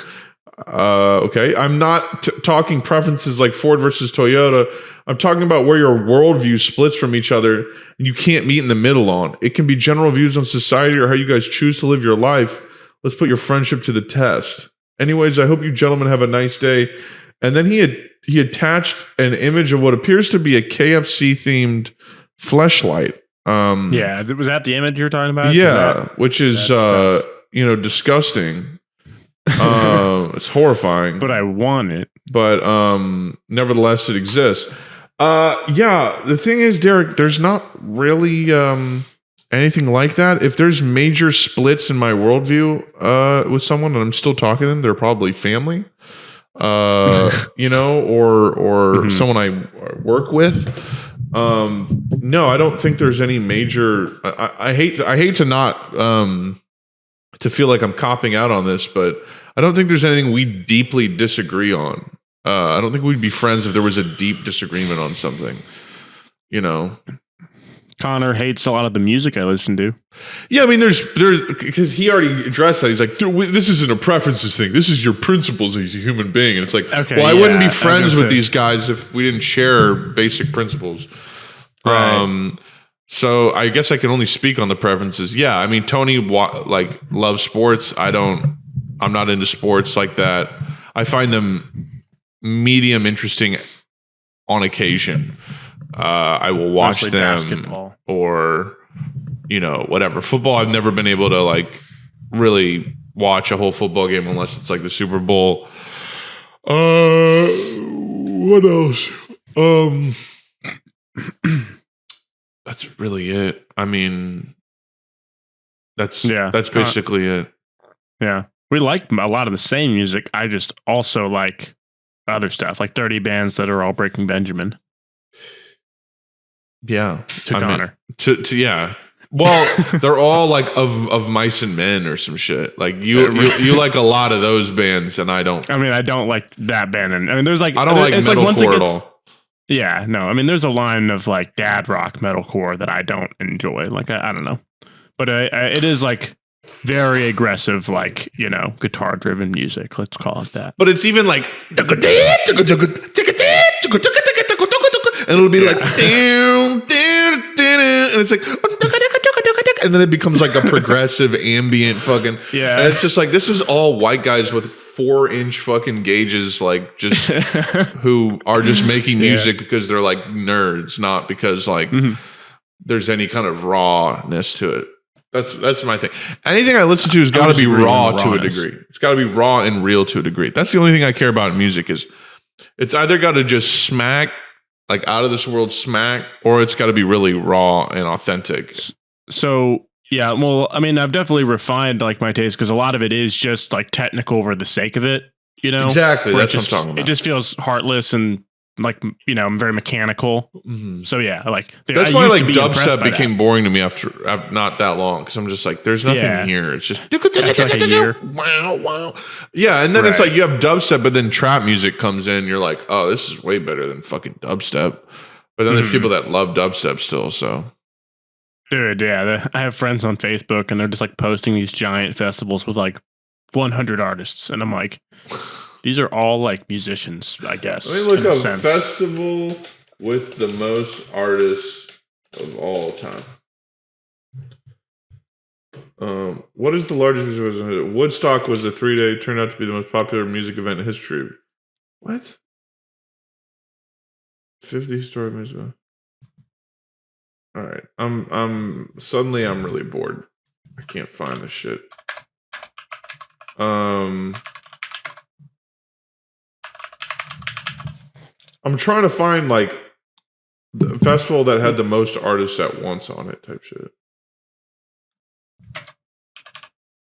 Okay, I'm not talking preferences like Ford versus Toyota. I'm talking about where your worldview splits from each other and you can't meet in the middle on. It can be general views on society or how you guys choose to live your life. Let's put your friendship to the test. Anyways, I hope you gentlemen have a nice day. And then he attached an image of what appears to be a KFC themed fleshlight. Yeah, was that the image you were talking about? Yeah, which is disgusting. It's horrifying. But I want it. But nevertheless, it exists. Yeah, the thing is, Derek, there's not really anything like that. If there's major splits in my worldview with someone and I'm still talking to them, they're probably family. Or someone I work with. No, I don't think there's any major. I hate to not to feel like I'm copping out on this, but I don't think there's anything we deeply disagree on. I don't think we'd be friends if there was a deep disagreement on something. Connor hates a lot of the music I listen to. Yeah, I mean, there's because he already addressed that. He's like, this isn't a preferences thing. This is your principles as a human being. And it's like, okay, well, I wouldn't be friends with these guys if we didn't share basic principles. Right. So I guess I can only speak on the preferences. Yeah, I mean, Tony loves sports. I'm not into sports like that. I find them medium interesting on occasion. I will watch them, basketball. Or whatever. Football, I've never been able to really watch a whole football game unless it's like the Super Bowl. What else? That's really it. I mean, that's basically it. Yeah. We like a lot of the same music. I just also like other stuff, like 30 bands that are all Breaking Benjamin. Yeah. To Connor. Yeah. Well, they're all like of Mice and Men or some shit. Like you like a lot of those bands, and I don't. I mean, I don't like that band, and I mean, there's like I don't like metalcore at all. Yeah, no. I mean, there's a line of like dad rock metalcore that I don't enjoy. Like I don't know, but it is like very aggressive, like guitar driven music. Let's call it that. But it's even like, and it'll be like, and it's like, and then it becomes like a progressive ambient fucking. Yeah. And it's just like, this is all white guys with 4-inch fucking gauges, like just who are just making music because they're like nerds, not because like there's any kind of rawness to it. That's my thing. Anything I listen to has got to be raw to a degree. It's got to be raw and real to a degree. That's the only thing I care about in music is it's either got to just smack, like out of this world smack, or it's got to be really raw and authentic. So, yeah, well, I mean, I've definitely refined like my taste because a lot of it is just like technical for the sake of it, Exactly. That's what I'm talking about. It just feels heartless and like, I'm very mechanical. Mm-hmm. So yeah, like that's why like dubstep became boring to me after not that long because I'm just like, there's nothing here. It's just like a year. Wow. Yeah, and then it's like you have dubstep, but then trap music comes in. You're like, oh, this is way better than fucking dubstep. But then there's people that love dubstep still. So, dude, yeah, I have friends on Facebook and they're just like posting these giant festivals with like 100 artists, and I'm like. These are all like musicians, I guess. Let me look up festival with the most artists of all time. What is the largest music event? Woodstock was a 3-day, turned out to be the most popular music event in history. What? 50 historic music. All right. I'm really bored. I can't find this shit. I'm trying to find like the festival that had the most artists at once on it type shit.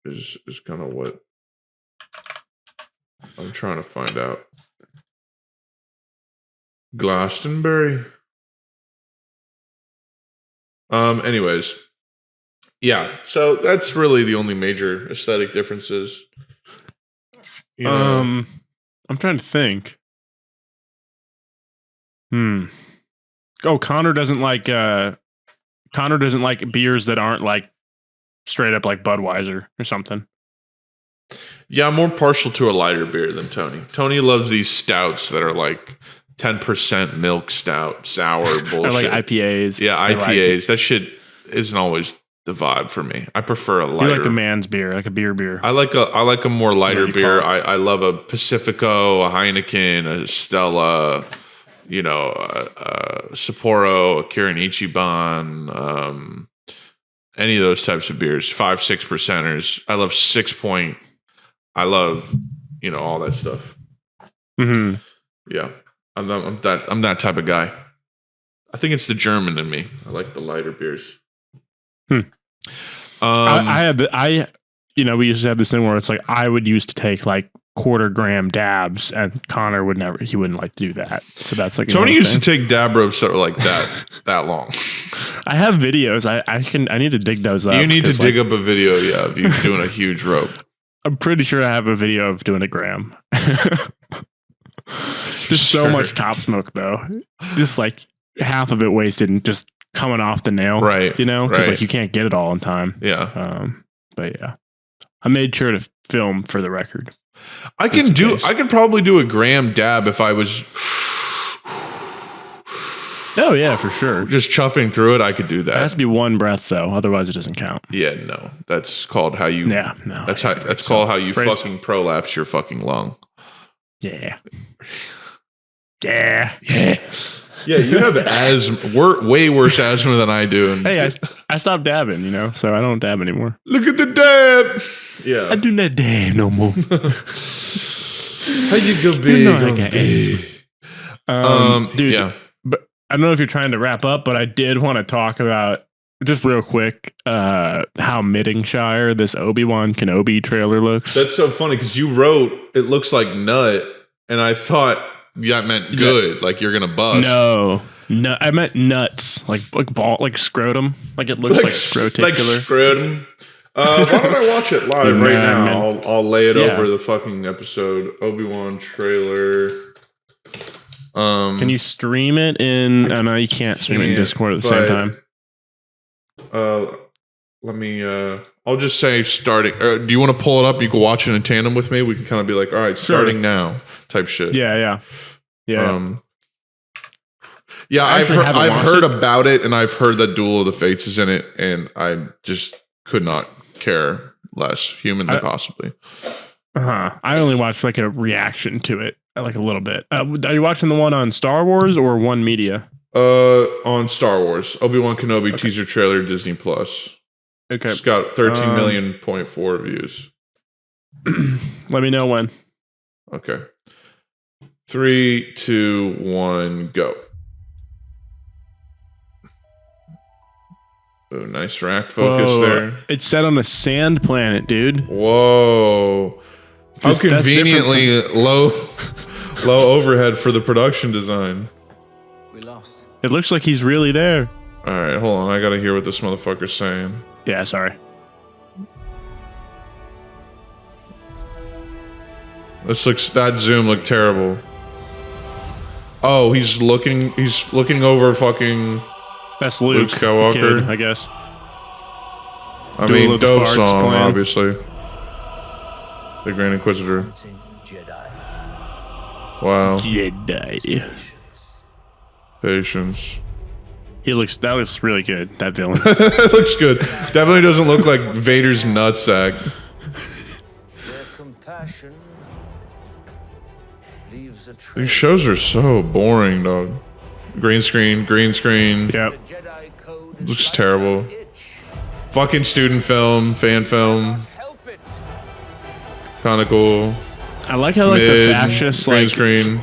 is kind of what I'm trying to find out. Glastonbury. Anyways, yeah. So that's really the only major aesthetic differences. You know? I'm trying to think. Oh, Connor doesn't like beers that aren't like straight up like Budweiser or something. Yeah, I'm more partial to a lighter beer than Tony. Tony loves these stouts that are like 10% milk stout, sour bullshit. I like IPAs. Yeah, IPAs. That shit isn't always the vibe for me. I prefer a lighter. You like a man's beer, like a beer. I like a more lighter beer. I love a Pacifico, a Heineken, a Stella, you know, a Sapporo, a Kirin Ichiban, any of those types of beers. 5-6%ers. I love 6 Point. I love, you know, all that stuff. Mm-hmm. Yeah, I'm that type of guy. I think it's the German in me. I like the lighter beers. We used to have this thing where it's like I would used to take like 1/4 gram dabs, and Connor wouldn't like to do that. So that's like Tony used to take dab ropes that were like that long. I have videos. I need to dig those up. You need to dig up a video, of you doing a huge rope. I'm pretty sure I have a video of doing a gram. Just so much top smoke though. Just like half of it wasted and just coming off the nail. Right. You know? Because like you can't get it all in time. Yeah. But yeah. I made sure to film for the record. I could probably do a gram dab if I was Oh yeah, for sure. Just chuffing through it, I could do that. It has to be one breath though, otherwise it doesn't count. Yeah, no. That's called how you That's called how you fucking prolapse your fucking lung. Yeah. Yeah, you have asthma, way worse asthma than I do. And hey, I stopped dabbing, you know, so I don't dab anymore. Look at the dab. Yeah. I do not dab no more. How you go big? You know I got asthma. Dude, yeah. But I don't know if you're trying to wrap up, but I did want to talk about just real quick how Middingshire, this Obi-Wan Kenobi trailer looks. That's so funny because you wrote it looks like nut, and I thought that meant good, like you're gonna bust. No, I meant nuts, like ball, like scrotum, like it looks like scroticular. Like scrotum. Why don't I watch it live right now? I'll lay it over the fucking episode. Obi-Wan trailer. Can you stream it in? I know you can't stream it in Discord at the same time. Let me. I'll just say starting. Do you want to pull it up? You can watch it in tandem with me. We can kind of be like, all right, starting now, type shit. Yeah. I've heard about it, and I've heard that Duel of the Fates is in it, and I just could not care less, humanly possibly. I only watched like a reaction to it, like a little bit. Are you watching the one on Star Wars or One Media? On Star Wars, Obi-Wan Kenobi teaser trailer, Disney Plus. Okay, it's got 13.4 views. Let me know when. Okay, 3, 2, 1, go. Oh, nice rack focus there. It's set on a sand planet, dude. Whoa! How conveniently low overhead for the production design. We lost. It looks like he's really there. All right, hold on. I gotta hear what this motherfucker's saying. Yeah, sorry. That zoom looked terrible. Oh, he's looking over fucking. That's Luke Skywalker, kid, I guess. I mean, dope song, obviously. The Grand Inquisitor. Wow. Jedi. Patience. That looks really good, that villain. It looks good. Definitely doesn't look like Vader's nutsack. Their compassion leaves a trail. These shows are so boring, dog. Green screen. Yep. Looks terrible. Fucking student film, fan film. Kind of cool. I like how like the fascist green like screen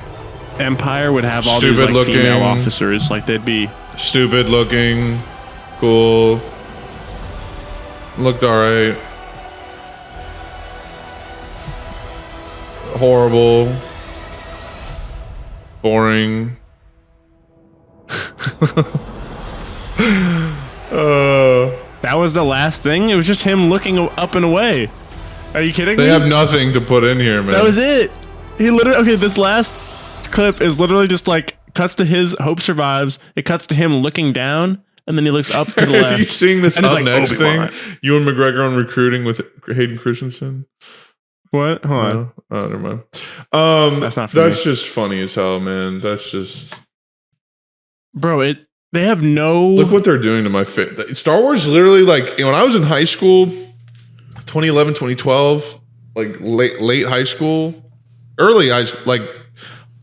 empire would have all these like female officers, like they'd be stupid looking, cool. Looked all right. horrible, boring. That was the last thing? It was just him looking up and away. Are you kidding me? They have nothing to put in here, man. That was it. He literally, okay, this last clip is literally just like cuts to his Hope survives. It cuts to him looking down, and then he looks up to the left. Have you seen this and it's up like next Obi-Wan. thing? Ewan McGregor on Recruiting with Hayden Christensen. What? Hold on. No? Oh, never mind. That's not for That's me. just funny as hell, man. That's just... Bro, they have no... Look what they're doing to my face. Star Wars literally, like, when I was in high school, 2011, 2012, like late high school, early high school, like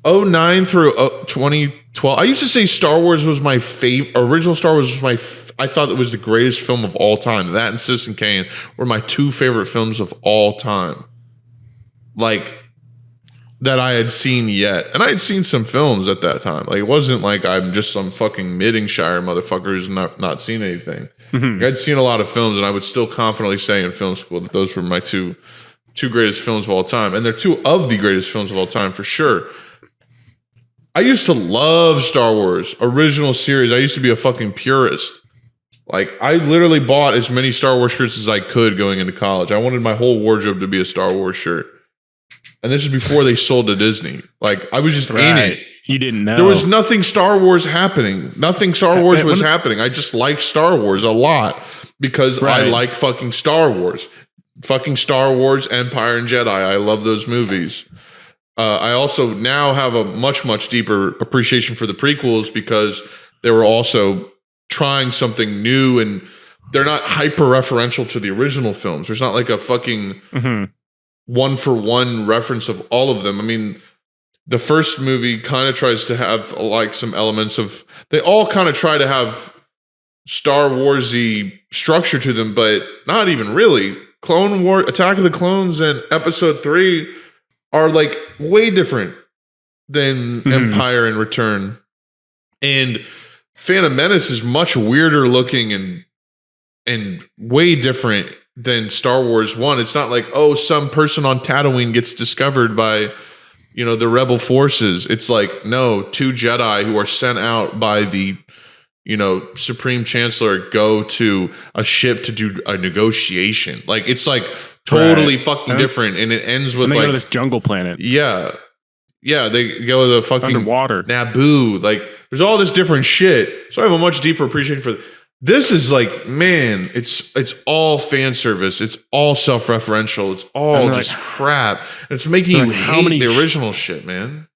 09 through 2012. I used to say Star Wars was my favorite. Original Star Wars was I thought it was the greatest film of all time. That and Citizen Kane were my two favorite films of all time. Like, that I had seen yet. And I had seen some films at that time. Like, it wasn't like I'm just some fucking Middingshire motherfucker who's not seen anything. Mhm. I'd seen a lot of films, and I would still confidently say in film school that those were my two greatest films of all time. And they're two of the greatest films of all time for sure. I used to love Star Wars, original series. I used to be a fucking purist. Like, I literally bought as many Star Wars shirts as I could going into college. I wanted my whole wardrobe to be a Star Wars shirt. And this is before they sold to Disney. Like, I was just in it. You didn't know. There was nothing Star Wars happening. Nothing Star Wars was happening. I just liked Star Wars a lot because I like fucking Star Wars. Fucking Star Wars, Empire, and Jedi. I love those movies. I also now have a much, much deeper appreciation for the prequels because they were also trying something new, and they're not hyper-referential to the original films. There's not like a fucking one-for-one reference of all of them. I mean, the first movie kind of tries to have like some elements of... They all kind of try to have Star Wars-y structure to them, but not even really. Clone War, Attack of the Clones, and Episode 3 are like way different than Empire and Return. And Phantom Menace is much weirder looking and way different than Star Wars 1. It's not like, oh, some person on Tatooine gets discovered by, the rebel forces. It's like, no, two Jedi who are sent out by the Supreme Chancellor go to a ship to do a negotiation. Like, it's like totally fucking different. And it ends with and they like go to this jungle planet. Yeah, they go to the fucking underwater Naboo. Like, there's all this different shit. So I have a much deeper appreciation for this. Is like, man, it's all fan service. It's all self-referential. It's all just crap. And it's making you hate the original shit, man.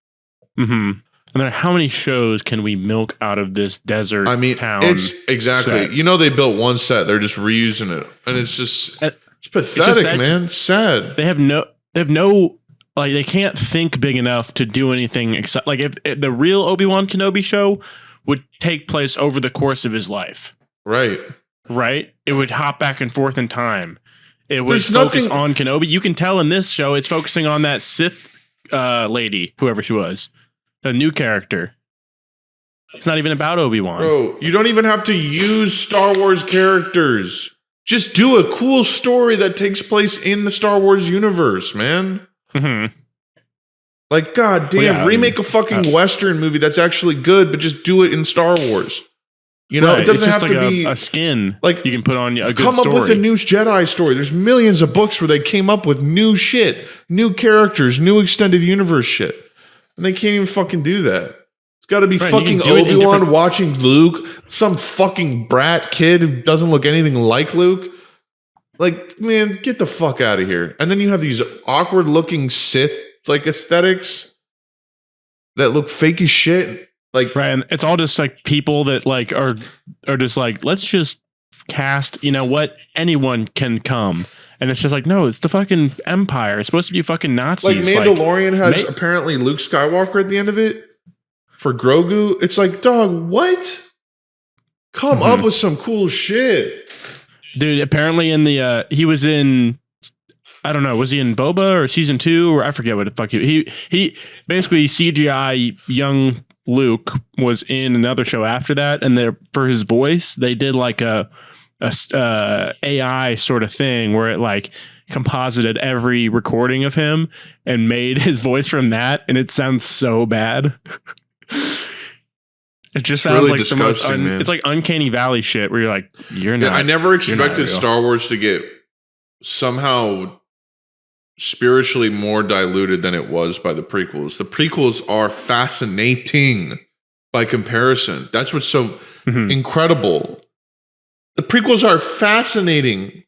Mm-hmm. And then how many shows can we milk out of this desert town? It's exactly. Set? They built one set. They're just reusing it. And it's just it's pathetic, man. Sad. They have no like, they can't think big enough to do anything except like if the real Obi-Wan Kenobi show would take place over the course of his life. Right. It would hop back and forth in time. It would focus on Kenobi. You can tell in this show it's focusing on that Sith lady, whoever she was. A new character. It's not even about Obi-Wan. Bro, you don't even have to use Star Wars characters. Just do a cool story that takes place in the Star Wars universe, man. Mm-hmm. Like, god damn, remake a fucking Western movie that's actually good, but just do it in Star Wars. It doesn't have to be a skin. Like, you can put on a good come story. up with a new Jedi story. There's millions of books where they came up with new shit, new characters, new extended universe shit. And they can't even fucking do that. It's got to be fucking Obi-Wan watching Luke, some fucking brat kid who doesn't look anything like Luke. Like, man, get the fuck out of here. And then you have these awkward looking Sith like aesthetics that look fake as shit. Like, right, and it's all just like people that like are just like, let's just cast, anyone can come. And it's just like, no, it's the fucking Empire. It's supposed to be fucking Nazis. Like, Mandalorian has apparently Luke Skywalker at the end of it for Grogu. It's like, dog, what? Come up with some cool shit. Dude, apparently in the, he was in, I don't know, was he in Boba or season 2? Or I forget what the fuck he basically CGI young Luke was in another show after that. And for his voice, they did like a AI sort of thing where it like composited every recording of him and made his voice from that, and it sounds so bad. It just sounds really like the most man. it's like Uncanny Valley shit where you're like, you're not. I never expected Star Wars to get somehow spiritually more diluted than it was by the prequels. The prequels are fascinating by comparison. That's what's so incredible. The prequels are fascinating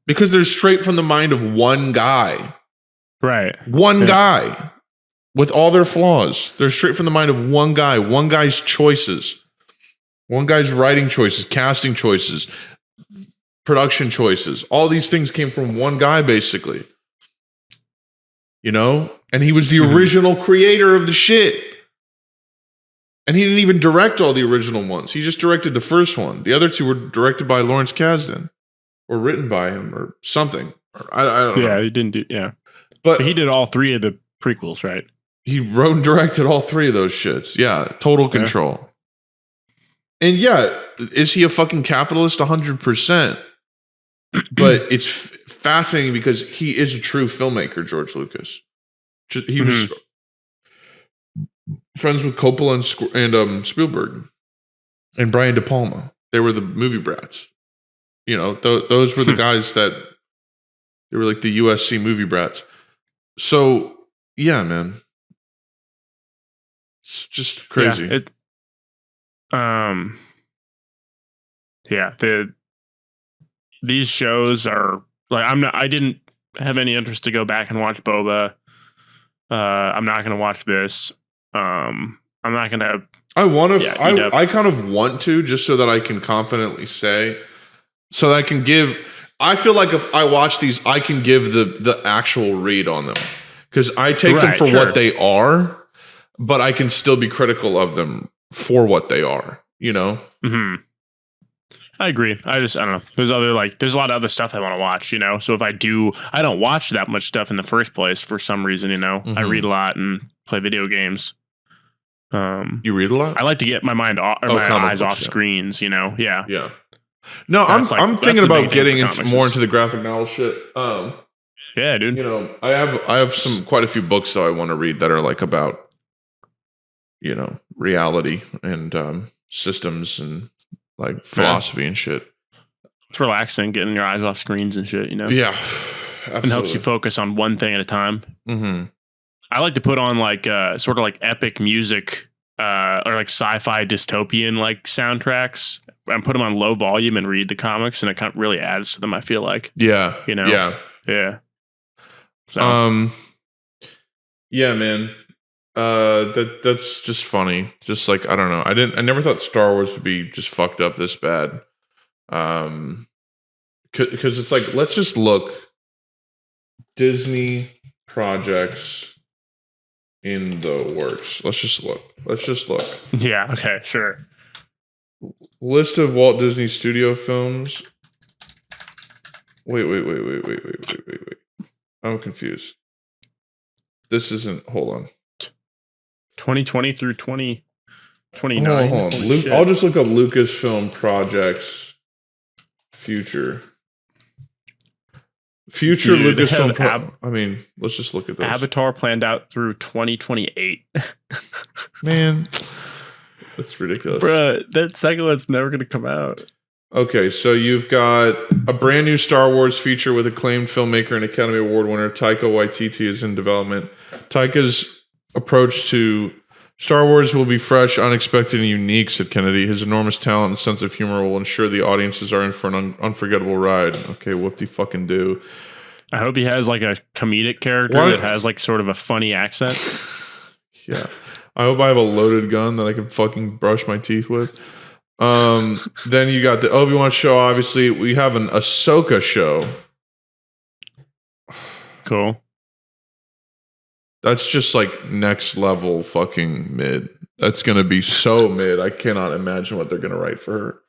because they're straight from the mind of one guy. Right. One guy with all their flaws. They're straight from the mind of one guy's choices, one guy's writing choices, casting choices, production choices. All these things came from one guy, basically. You know? And he was the original creator of the shit. And he didn't even direct all the original ones. He just directed the first one. The other two were directed by Lawrence Kasdan or written by him or something. Or I don't know. Yeah, he didn't do, yeah. But he did all 3 of the prequels, right? He wrote and directed all 3 of those shits. Yeah, total control. And yeah, is he a fucking capitalist? 100%. But it's fascinating because he is a true filmmaker, George Lucas. He was friends with Coppola and Spielberg and Brian De Palma. They were the movie brats. You know, those were the guys that they were like the USC movie brats. So yeah, man, it's just crazy. These shows are like I didn't have any interest to go back and watch Boba. I'm not going to watch this. I'm not going to. I kind of want to, just so that I can confidently say, so that I can give. I feel like if I watch these, I can give the actual read on them, because I take them for what they are, but I can still be critical of them for what they are. You know. Mm-hmm. I agree. I don't know. There's a lot of other stuff I want to watch, you know? So if I don't watch that much stuff in the first place for some reason, you know? I read a lot and play video games. You read a lot? I like to get my mind off, or my eyes off screens, you know? Yeah. Yeah. No, I'm thinking about getting more into the graphic novel shit. Yeah, dude. You know, I have quite a few books that I want to read that are like about, you know, reality and systems and like philosophy and shit. It's relaxing, getting your eyes off screens and shit, you know? Yeah. Absolutely. And helps you focus on one thing at a time. Mm-hmm. I like to put on like sort of like epic music or like sci-fi dystopian like soundtracks and put them on low volume and read the comics, and it kind of really adds to them, I feel like. Yeah. You know? Yeah. So. Yeah, man. That's just funny. Just like, I don't know. I never thought Star Wars would be just fucked up this bad. Because it's like, let's just look. Disney projects in the works. Let's just look. Yeah, okay, sure. List of Walt Disney Studio films. Wait. I'm confused. This isn't, hold on. 2020 through 2029. Hold on. I'll just look up Lucasfilm projects. Future Lucasfilm. I mean, let's just look at this. Avatar planned out through 2028. Man, that's ridiculous. Bruh, that second one's never going to come out. Okay, so you've got a brand new Star Wars feature with acclaimed filmmaker and Academy Award winner Taika Waititi is in development. Taika's approach to Star Wars will be fresh, unexpected, and unique, said Kennedy. His enormous talent and sense of humor will ensure the audiences are in for an unforgettable ride. Okay, whoop-de-fucking-do. I hope he has like a comedic character that has like sort of a funny accent. Yeah. I hope I have a loaded gun that I can fucking brush my teeth with. Then you got the Obi-Wan show, obviously. We have an Ahsoka show. Cool. That's just like next level fucking mid. That's going to be so mid. I cannot imagine what they're going to write for her.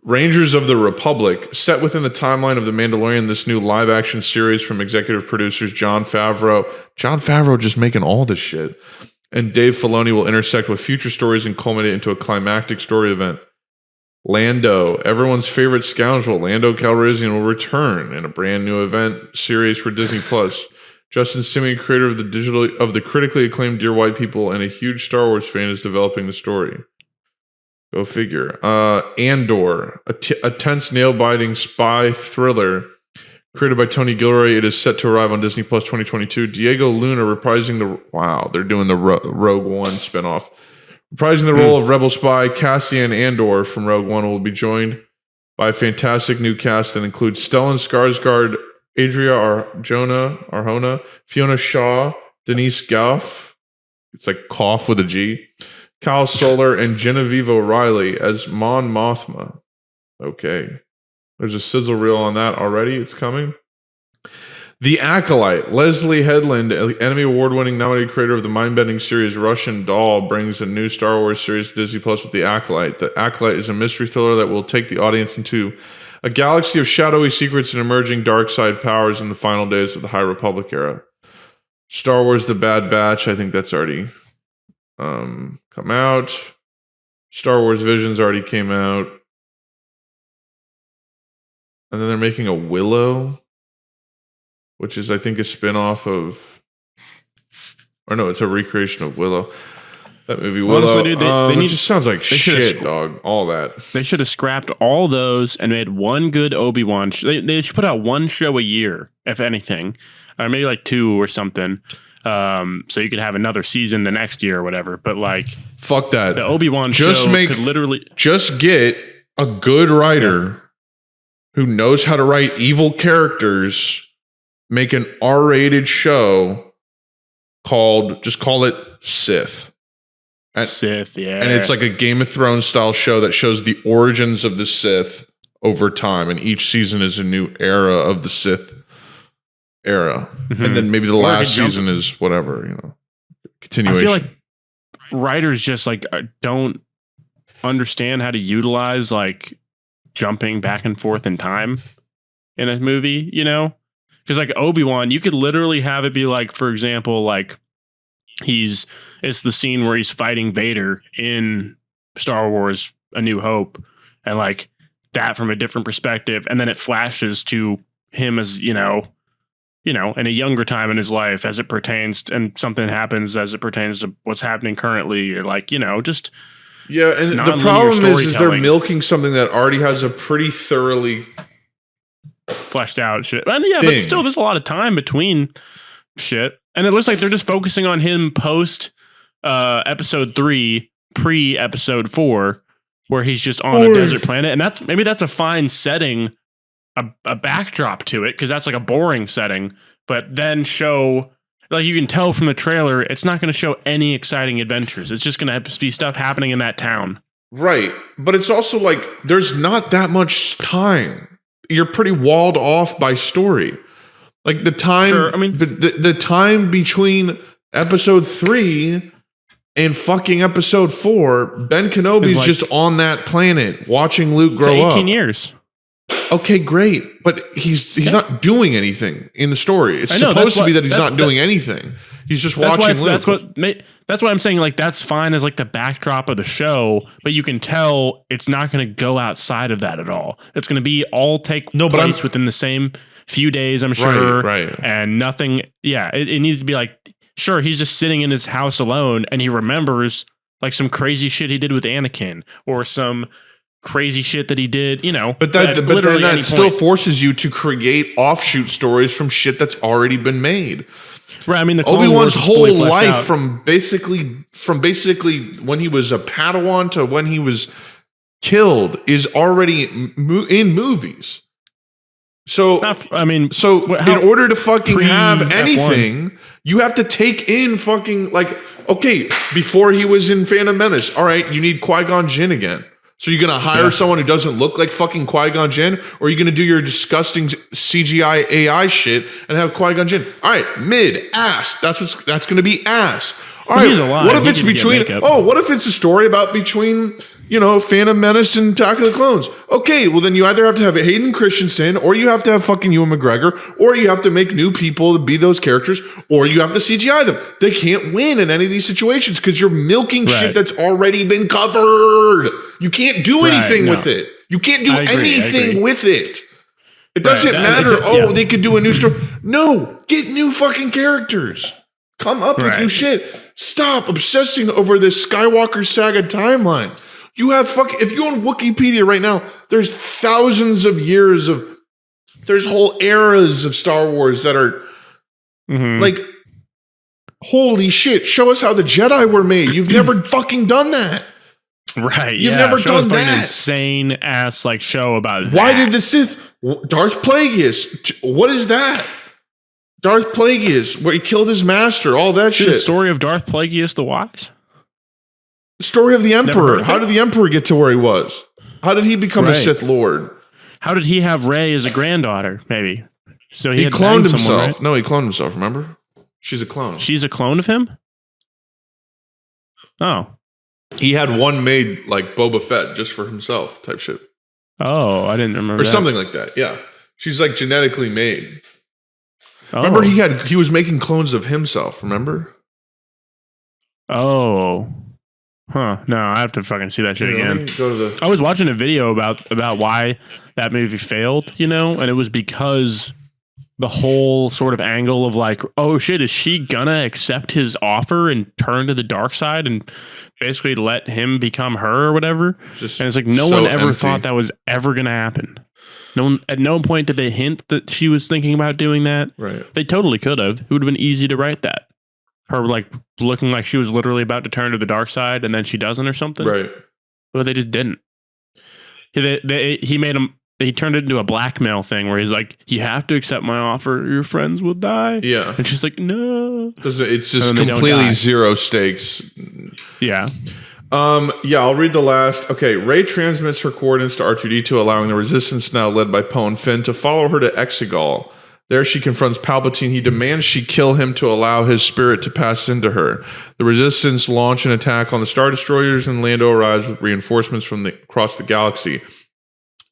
Rangers of the Republic, set within the timeline of The Mandalorian, this new live action series from executive producers Jon Favreau. Jon Favreau just making all this shit. And Dave Filoni will intersect with future stories and culminate into a climactic story event. Lando, everyone's favorite scoundrel, Lando Calrissian, will return in a brand new event series for Disney Plus. Justin Simien, creator of the critically acclaimed Dear White People and a huge Star Wars fan, is developing the story. Go figure. Andor, a tense, nail-biting spy thriller created by Tony Gilroy. It is set to arrive on Disney Plus 2022. Diego Luna reprising they're doing the Rogue One spinoff. Reprising the role of rebel spy Cassian Andor from Rogue One, will be joined by a fantastic new cast that includes Stellan Skarsgård, Adria Arjona, Fiona Shaw, Denise Gough, it's like cough with a G, Kyle Solar, and Genevieve O'Reilly as Mon Mothma. Okay. There's a sizzle reel on that already. It's coming. The Acolyte. Leslie Headland, Emmy Award-winning nominated creator of the mind-bending series Russian Doll, brings a new Star Wars series to Disney Plus with The Acolyte. The Acolyte is a mystery thriller that will take the audience into a galaxy of shadowy secrets and emerging dark side powers in the final days of the High Republic era. Star Wars The Bad Batch, I think that's already come out. Star Wars Visions already came out. And then they're making a Willow, which is, I think, a spinoff of, or no, it's a recreation of Willow. That movie, Willow. Honestly, dude, it just sounds like shit, dog. All that. They should have scrapped all those and made one good Obi-Wan show. They should put out one show a year, if anything, or maybe like 2 or something. So you could have another season the next year or whatever. But like, fuck that. The Obi-Wan show could literally just get a good writer who knows how to write evil characters. Make an R-rated show call it Sith. Sith, yeah. And it's like a Game of Thrones style show that shows the origins of the Sith over time. And each season is a new era of the Sith era. Mm-hmm. And then maybe the last season is whatever, continuation. I feel like writers just like don't understand how to utilize like jumping back and forth in time in a movie, Because like Obi-Wan, you could literally have it be like, for example, like it's the scene where he's fighting Vader in Star Wars A New Hope, and like that from a different perspective, and then it flashes to him as in a younger time in his life as it pertains, and something happens as it pertains to what's happening currently, or like just yeah. And the problem is they're milking something that already has a pretty thoroughly fleshed out shit. And yeah, but still there's a lot of time between shit. And it looks like they're just focusing on him post episode 3, pre episode 4, where he's just on a desert planet. And maybe that's a fine setting, a backdrop to it, because that's like a boring setting. But then show, like you can tell from the trailer, it's not going to show any exciting adventures. It's just going to be stuff happening in that town. Right. But it's also like there's not that much time. You're pretty walled off by story. Like the time, the time between episode 3 and fucking episode 4, Ben Kenobi's just on that planet watching Luke grow up. 18 years. Okay, great. But he's not doing anything in the story. It's supposed to be that he's not doing anything. He's just watching Luke. That's why I'm saying like that's fine as like the backdrop of the show, but you can tell it's not going to go outside of that at all. It's going to be all take place within the same few days, I'm sure. Right. And nothing. Yeah, it needs to be like, sure, he's just sitting in his house alone and he remembers like some crazy shit he did with Anakin or some crazy shit that he did, But that still forces you to create offshoot stories from shit that's already been made. Right, I mean, Obi-Wan's whole life from basically when he was a Padawan to when he was killed is already in movies. So in order to fucking have anything, F1, you have to take in fucking like, okay, before he was in Phantom Menace, all right, you need Qui-Gon Jinn again. So you're going to hire someone who doesn't look like fucking Qui-Gon Jinn, or are you going to do your disgusting CGI AI shit and have Qui-Gon Jinn? All right, ass. That's going to be ass. All right, what if it's between? What if it's a story about between Phantom Menace and Attack of the Clones. Okay, well then you either have to have Hayden Christensen, or you have to have fucking Ewan McGregor, or you have to make new people to be those characters, or you have to CGI them. They can't win in any of these situations because you're milking shit that's already been covered. You can't do anything with it. You can't do anything with it. It doesn't matter. They could do a new story. No, get new fucking characters. Come up with new shit. Stop obsessing over this Skywalker saga timeline. You have if you go on Wikipedia right now, there's thousands of years there's whole eras of Star Wars that are like, holy shit, show us how the Jedi were made. You've never fucking done that. Right. You've never done that. An insane ass show about that. Why did the Sith, Darth Plagueis, what is that? Darth Plagueis, where he killed his master, all that shit. The story of Darth Plagueis the Wise? The story of the Emperor. How did the Emperor get to where he was? How did he become a Sith Lord? How did he have Rey as a granddaughter, maybe? So he cloned himself. Someone, right? No, he cloned himself, remember? She's a clone. She's a clone of him? Oh. He had one made like Boba Fett just for himself type shit. Oh, I didn't remember Or something like that, yeah. She's like genetically made. Oh. Remember he was making clones of himself, remember? Oh. Huh. No, I have to fucking see that shit again. I was watching a video about why that movie failed, and it was because the whole sort of angle of like, oh shit, is she gonna accept his offer and turn to the dark side and basically let him become her or whatever? And it's like no one ever thought that was ever gonna happen. At no point did they hint that she was thinking about doing that. Right. They totally could have. It would have been easy to write that. Her looking like she was literally about to turn to the dark side and then she doesn't or something. Right. But they just didn't. He turned it into a blackmail thing where he's like, you have to accept my offer or your friends will die. Yeah. And she's like, no. It's just completely zero stakes. Yeah. I'll read the last. Okay, Rey transmits her coordinates to R2-D2, allowing the Resistance, now led by Poe and Finn, to follow her to Exegol. There she confronts Palpatine. He demands she kill him to allow his spirit to pass into her. The Resistance launch an attack on the Star Destroyers, and Lando arrives with reinforcements from across the galaxy.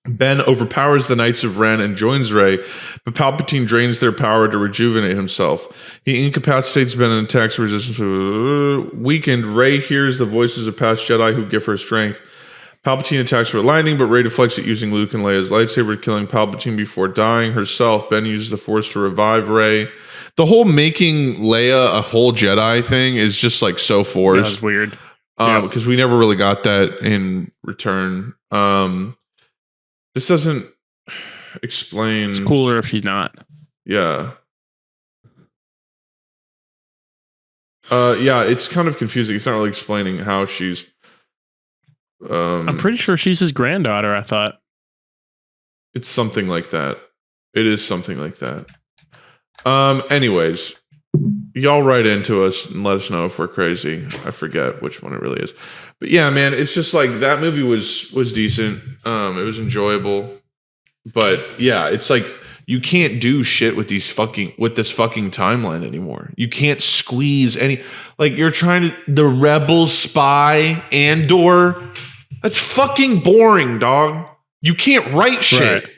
Ben overpowers the Knights of Ren and joins Rey, but Palpatine drains their power to rejuvenate himself. He incapacitates Ben and attacks Resistance. Weakened, Rey hears the voices of past Jedi who give her strength. Palpatine attacks her with lightning, but Rey deflects it using Luke and Leia's lightsaber, killing Palpatine before dying herself. Ben uses the Force to revive Rey. The whole making Leia a whole Jedi thing is just like so forced. That was weird. Because we never really got that in Return. This doesn't explain. It's cooler if she's not. Yeah. It's kind of confusing. It's not really explaining how she's. I'm pretty sure she's his granddaughter, I thought. It's something like that. It is something like that. Anyways, y'all write into us and let us know if we're crazy. I forget which one it really is. But yeah, man, it's just like that movie was decent. It was enjoyable. But yeah, it's like you can't do shit with this fucking timeline anymore. You can't squeeze any, like you're trying to, the Rebel spy Andor. That's fucking boring, dog. You can't write shit. Right.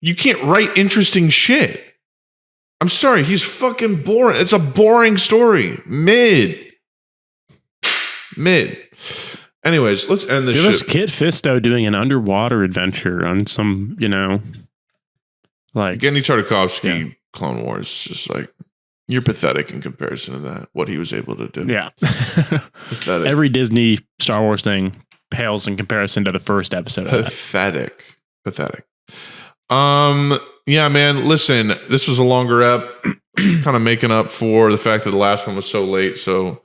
You can't write interesting shit. I'm sorry, he's fucking boring. It's a boring story. Mid. Anyways, let's end this shit. Give us Kit Fisto doing an underwater adventure on some, like Gendy Tartakovsky Clone Wars. Just like, you're pathetic in comparison to that. What he was able to do. Yeah. Pathetic. Every Disney Star Wars thing pales in comparison to the first episode of that. Pathetic. Yeah, man, listen, this was a longer ep, kind of making up for the fact that the last one was so late. So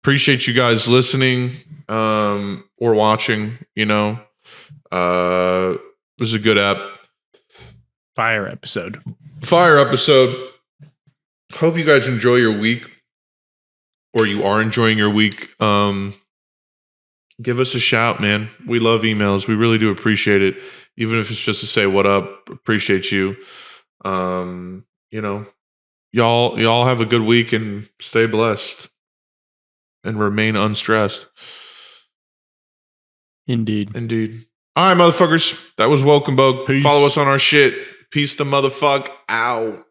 appreciate you guys listening or watching, It was a good ep. Fire episode. Hope you guys enjoy your week, or you are enjoying your week. Give us a shout, man. We love emails. We really do appreciate it. Even if it's just to say what up, appreciate you. Y'all have a good week and stay blessed and remain unstressed. Indeed. Indeed. All right, motherfuckers. That was Welcome Boke. Peace. Follow us on our shit. Peace the motherfuck out.